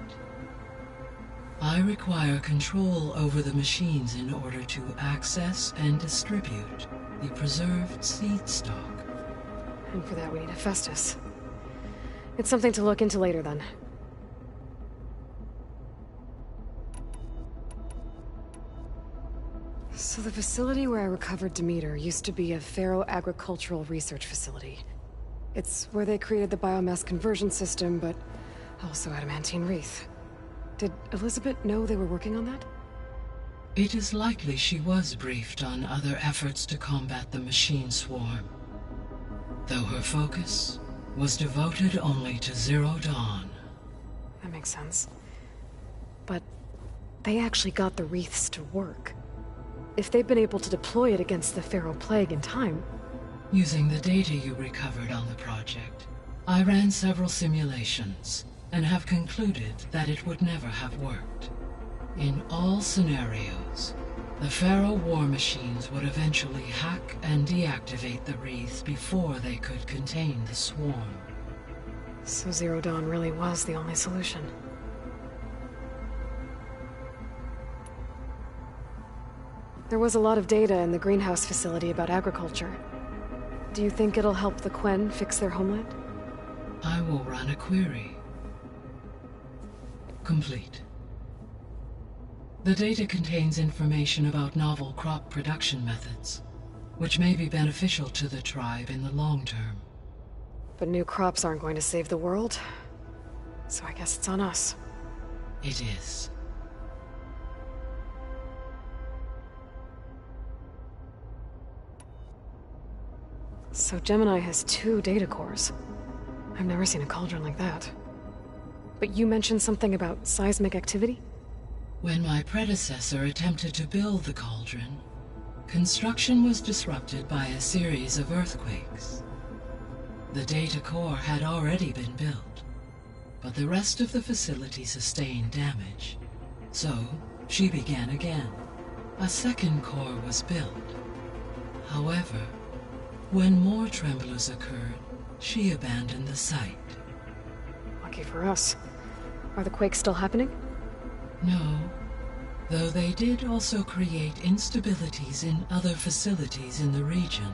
I require control over the machines in order to access and distribute the preserved seed stock. And for that we need Hephaestus. It's something to look into later then. So the facility where I recovered Demeter used to be a Pharaoh agricultural research facility. It's where they created the biomass conversion system, but also adamantine wreath. Did Elizabeth know they were working on that? It is likely she was briefed on other efforts to combat the machine swarm, though her focus was devoted only to Zero Dawn. That makes sense. But they actually got the wreaths to work. If they've been able to deploy it against the Pharaoh Plague in time... Using the data you recovered on the project, I ran several simulations and have concluded that it would never have worked. In all scenarios, the Pharaoh war machines would eventually hack and deactivate the wreath before they could contain the swarm. So Zero Dawn really was the only solution. There was a lot of data in the greenhouse facility about agriculture. Do you think it'll help the Quen fix their homeland? I will run a query. Complete. The data contains information about novel crop production methods, which may be beneficial to the tribe in the long term. But new crops aren't going to save the world, so I guess it's on us. It is. So Gemini has 2 data cores. I've never seen a cauldron like that. But you mentioned something about seismic activity? When my predecessor attempted to build the cauldron, construction was disrupted by a series of earthquakes. The data core had already been built, but the rest of the facility sustained damage. So, she began again. A second core was built. However, when more tremblers occurred, she abandoned the site. Lucky for us. Are the quakes still happening? No, though they did also create instabilities in other facilities in the region.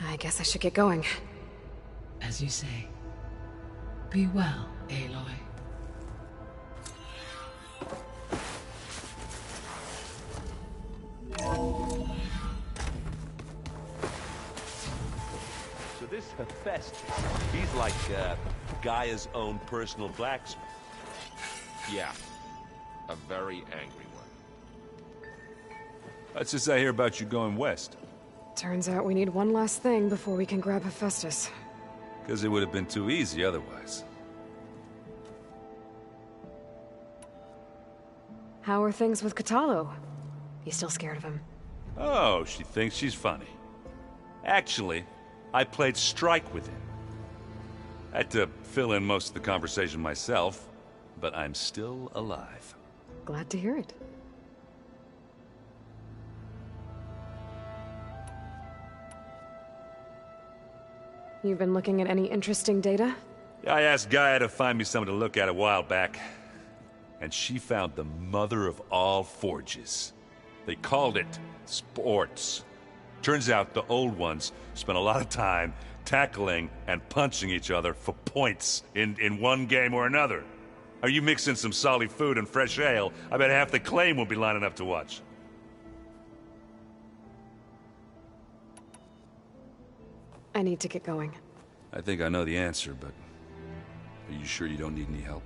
I guess I should get going. As you say. Be well, Aloy. So this Hephaestus, he's like Gaia's own personal blacksmith. Yeah, a very angry one. What's this I hear about you going west? Turns out we need one last thing before we can grab Hephaestus. Because it would have been too easy otherwise. How are things with Kotallo? You still scared of him? Oh, she thinks she's funny. Actually, I played strike with him. I had to fill in most of the conversation myself, but I'm still alive. Glad to hear it. You've been looking at any interesting data? I asked Gaia to find me something to look at a while back, and she found the mother of all forges. They called it sports. Turns out the old ones spent a lot of time tackling and punching each other for points in one game or another. Are you mixing some solid food and fresh ale? I bet half the claim will be lining up to watch. I need to get going. I think I know the answer, but are you sure you don't need any help?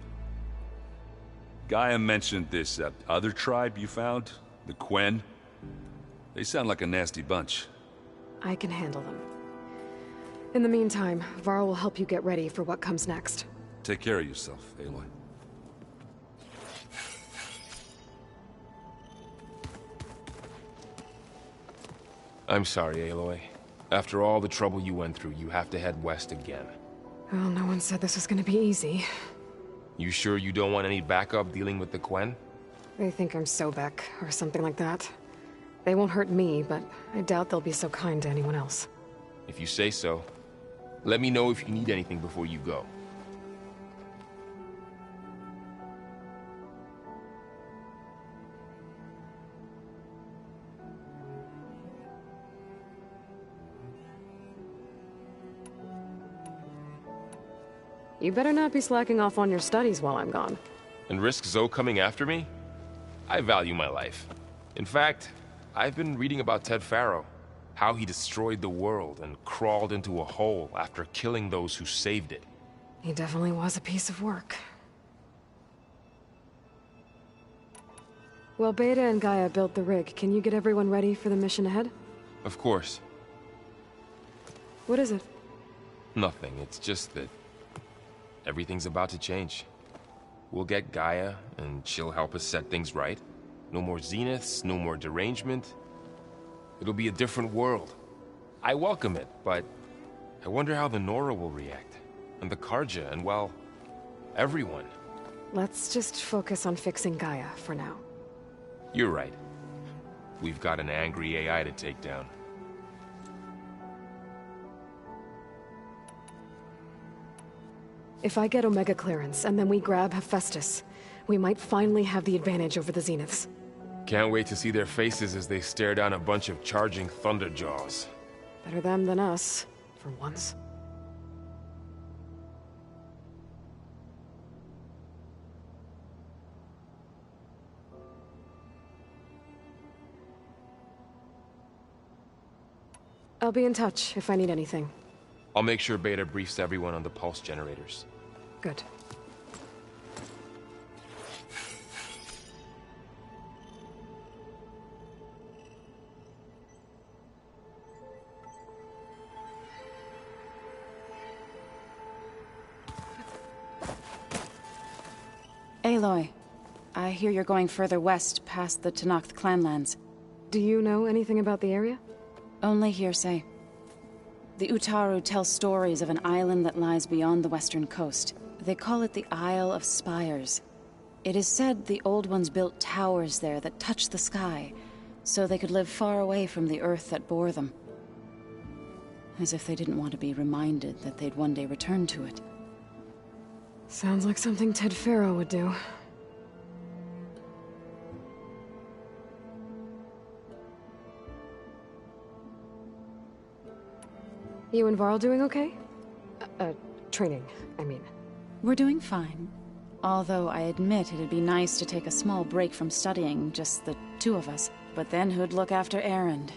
Gaia mentioned this other tribe you found, the Quen. They sound like a nasty bunch. I can handle them. In the meantime, Varl will help you get ready for what comes next. Take care of yourself, Aloy. I'm sorry, Aloy. After all the trouble you went through, you have to head west again. Well, no one said this was gonna be easy. You sure you don't want any backup dealing with the Quen? They think I'm Sobek, or something like that. They won't hurt me, but I doubt they'll be so kind to anyone else. If you say so. Let me know if you need anything before you go. You better not be slacking off on your studies while I'm gone. And risk Zoe coming after me? I value my life. In fact, I've been reading about Ted Faro. How he destroyed the world and crawled into a hole after killing those who saved it. He definitely was a piece of work. Well, Beta and Gaia built the rig. Can you get everyone ready for the mission ahead? Of course. What is it? Nothing. It's just that everything's about to change. We'll get Gaia, and she'll help us set things right. No more Zeniths, no more derangement. It'll be a different world. I welcome it, but I wonder how the Nora will react. And the Carja, and well, everyone. Let's just focus on fixing Gaia for now. You're right. We've got an angry AI to take down. If I get Omega clearance, and then we grab Hephaestus, we might finally have the advantage over the Zeniths. Can't wait to see their faces as they stare down a bunch of charging Thunderjaws. Better them than us, for once. I'll be in touch if I need anything. I'll make sure Beta briefs everyone on the pulse generators. Good. Aloy, I hear you're going further west past the Tenakth clanlands. Do you know anything about the area? Only hearsay. The Utaru tell stories of an island that lies beyond the western coast. They call it the Isle of Spires. It is said the Old Ones built towers there that touch the sky, so they could live far away from the earth that bore them. As if they didn't want to be reminded that they'd one day return to it. Sounds like something Ted Faro would do. You and Varl doing okay? Training, I mean. We're doing fine. Although I admit it'd be nice to take a small break from studying, just the two of us. But then who'd look after Erend?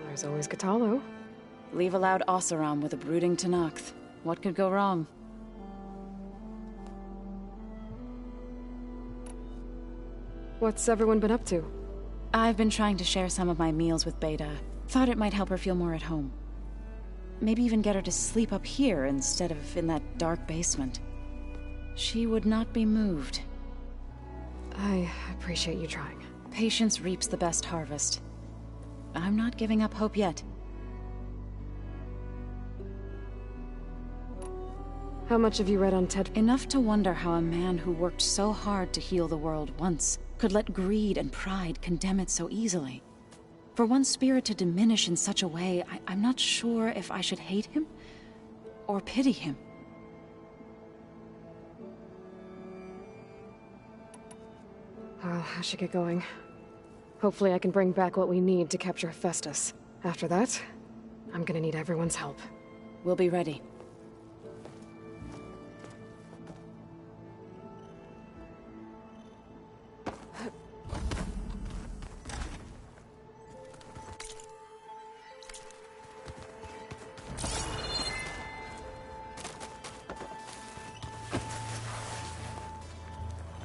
There's always Kotallo. Leave a loud Oseram with a brooding Tenakth. What could go wrong? What's everyone been up to? I've been trying to share some of my meals with Beta. Thought it might help her feel more at home. Maybe even get her to sleep up here instead of in that dark basement. She would not be moved. I appreciate you trying. Patience reaps the best harvest. I'm not giving up hope yet. How much have you read on Ted? Enough to wonder how a man who worked so hard to heal the world once could let greed and pride condemn it so easily. For one's spirit to diminish in such a way, I'm not sure if I should hate him or pity him. Well, I should get going. Hopefully I can bring back what we need to capture Hephaestus. After that, I'm gonna need everyone's help. We'll be ready.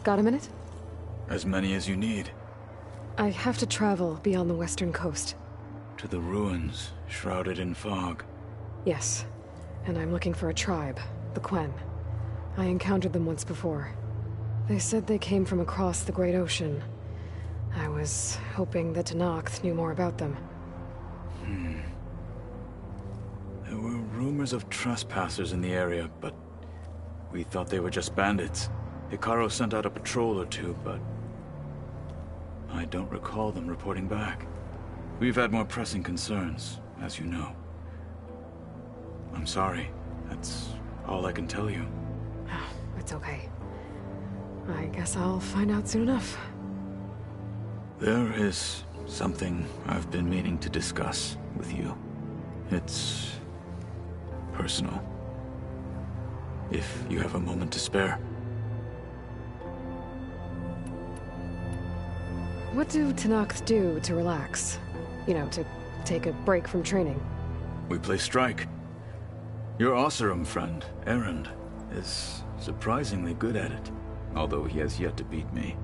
Got a minute? As many as you need. I have to travel beyond the western coast. To the ruins, shrouded in fog. Yes, and I'm looking for a tribe, the Quen. I encountered them once before. They said they came from across the Great Ocean. I was hoping that Tenakth knew more about them. There were rumors of trespassers in the area, but we thought they were just bandits. Hekarro sent out a patrol or two, but I don't recall them reporting back. We've had more pressing concerns, as you know. I'm sorry. That's all I can tell you. It's okay. I guess I'll find out soon enough. There is something I've been meaning to discuss with you. It's personal. If you have a moment to spare. What do Tenakth do to relax? You know, to take a break from training? We play strike. Your Oseram friend, Erend, is surprisingly good at it, although he has yet to beat me.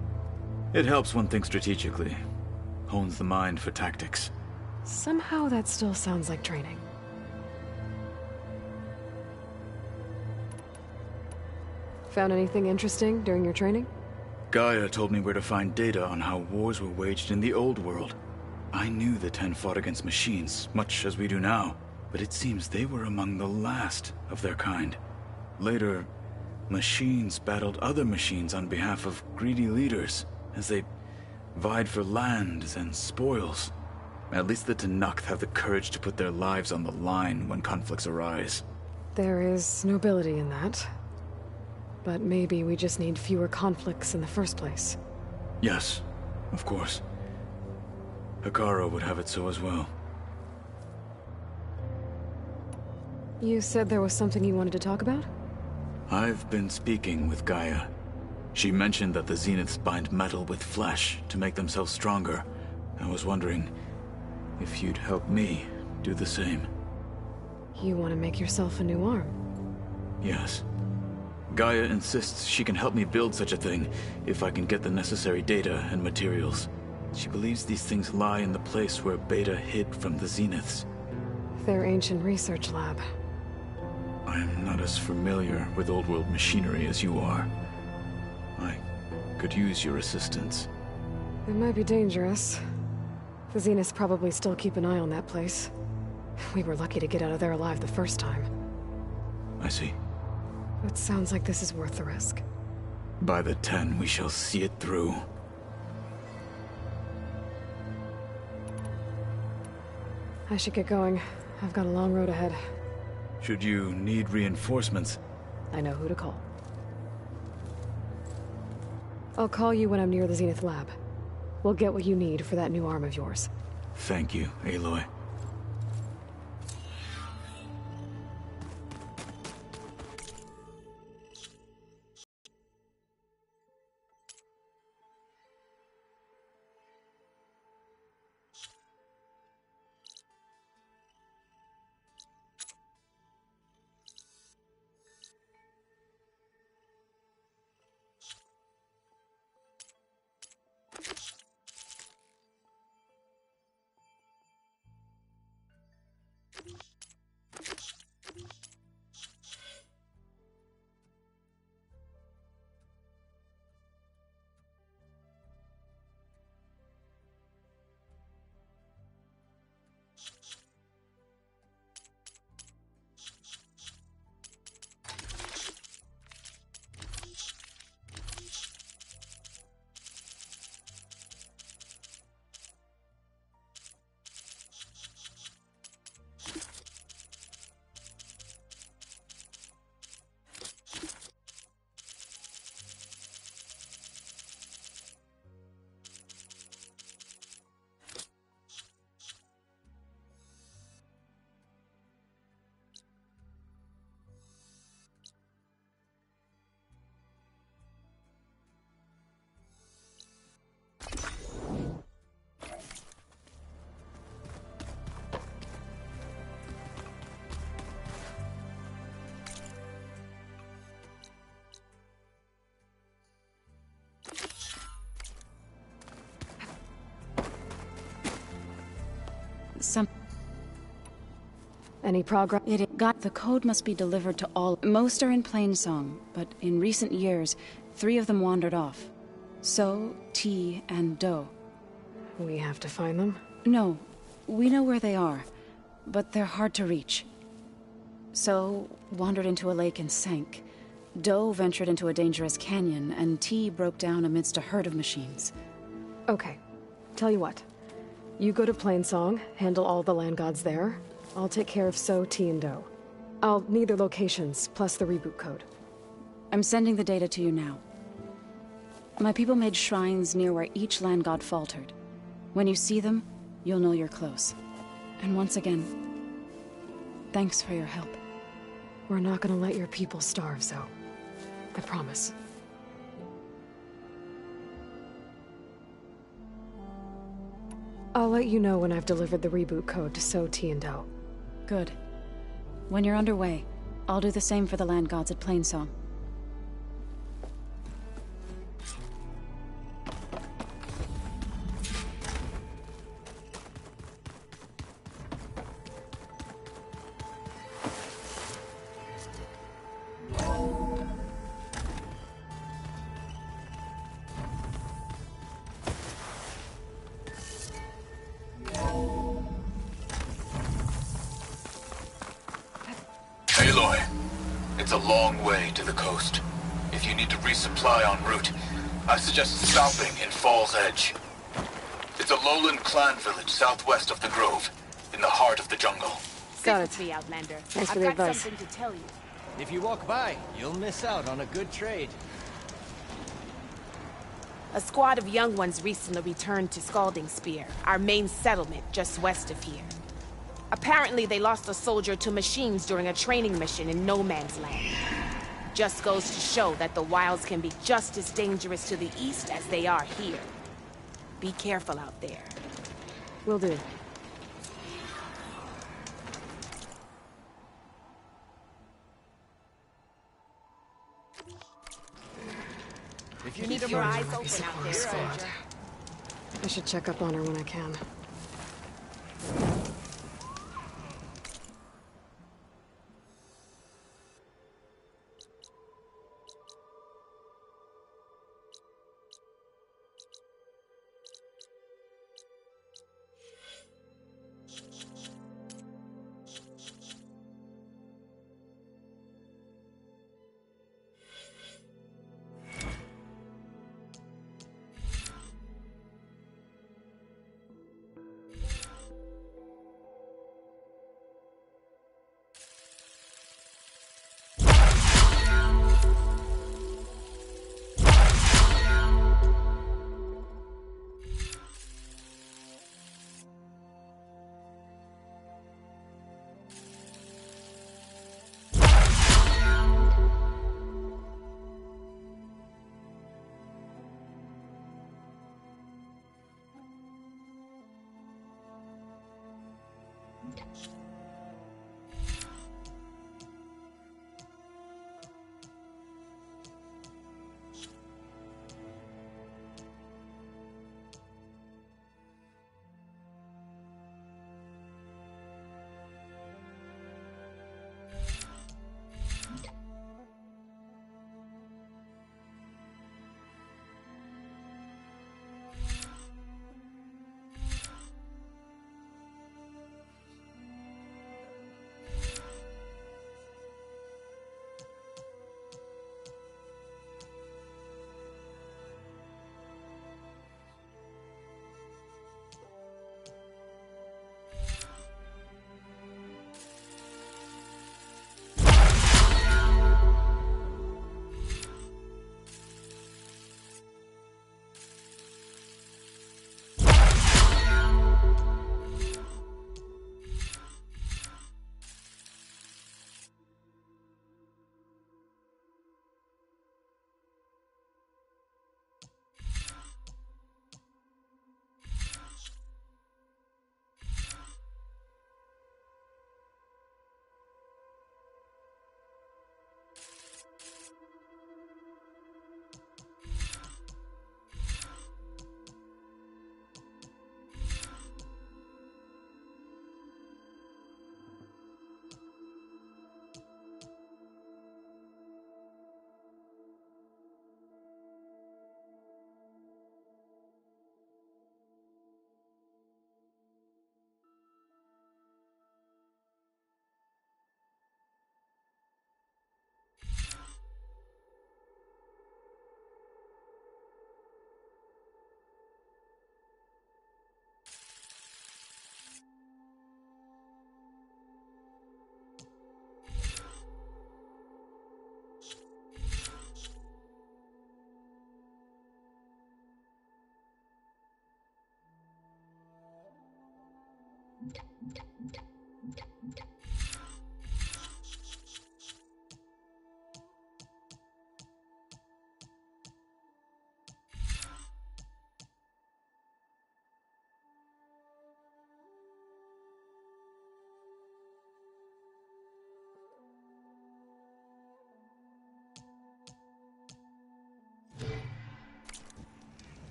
It helps one think strategically, hones the mind for tactics. Somehow that still sounds like training. Found anything interesting during your training? Gaia told me where to find data on how wars were waged in the old world. I knew the Ten fought against machines, much as we do now, but it seems they were among the last of their kind. Later, machines battled other machines on behalf of greedy leaders, as they vied for lands and spoils. At least the Tenakth have the courage to put their lives on the line when conflicts arise. There is nobility in that. But maybe we just need fewer conflicts in the first place. Yes, of course. Hekarro would have it so as well. You said there was something you wanted to talk about? I've been speaking with Gaia. She mentioned that the Zeniths bind metal with flesh to make themselves stronger. I was wondering if you'd help me do the same. You want to make yourself a new arm? Yes. Gaia insists she can help me build such a thing if I can get the necessary data and materials. She believes these things lie in the place where Beta hid from the Zeniths. Their ancient research lab. I am not as familiar with old world machinery as you are. I could use your assistance. It might be dangerous. The Zeniths probably still keep an eye on that place. We were lucky to get out of there alive the first time. I see. It sounds like this is worth the risk. By the 10, we shall see it through. I should get going. I've got a long road ahead. Should you need reinforcements? I know who to call. I'll call you when I'm near the Zenith lab. We'll get what you need for that new arm of yours. Thank you, Aloy. Any progress? The code must be delivered to all. Most are in Plainsong, but in recent years, 3 of them wandered off. So, T, and Do. We have to find them? No, we know where they are, but they're hard to reach. So, wandered into a lake and sank. Do ventured into a dangerous canyon, and T broke down amidst a herd of machines. Okay. Tell you what. You go to Plainsong, handle all the land gods there. I'll take care of So, T, and Do. I'll need their locations, plus the reboot code. I'm sending the data to you now. My people made shrines near where each land god faltered. When you see them, you'll know you're close. And once again, thanks for your help. We're not gonna let your people starve, Zo. I promise. I'll let you know when I've delivered the reboot code to So, T, and Do. Good. When you're underway, I'll do the same for the land gods at Plainsong. Aloy, it's a long way to the coast. If you need to resupply en route, I suggest stopping in Fall's Edge. It's a lowland clan village southwest of the Grove, in the heart of the jungle. Got it. Me, Outlander. Thanks for I've the got advice. something to tell you. If you walk by, you'll miss out on a good trade. A squad of young ones recently returned to Scalding Spear, our main settlement just west of here. Apparently, they lost a soldier to machines during a training mission in No Man's Land. Just goes to show that the wilds can be just as dangerous to the east as they are here. Be careful out there. Will do. If you need Keep a your break, eyes open out there, Squad. I should check up on her when I can.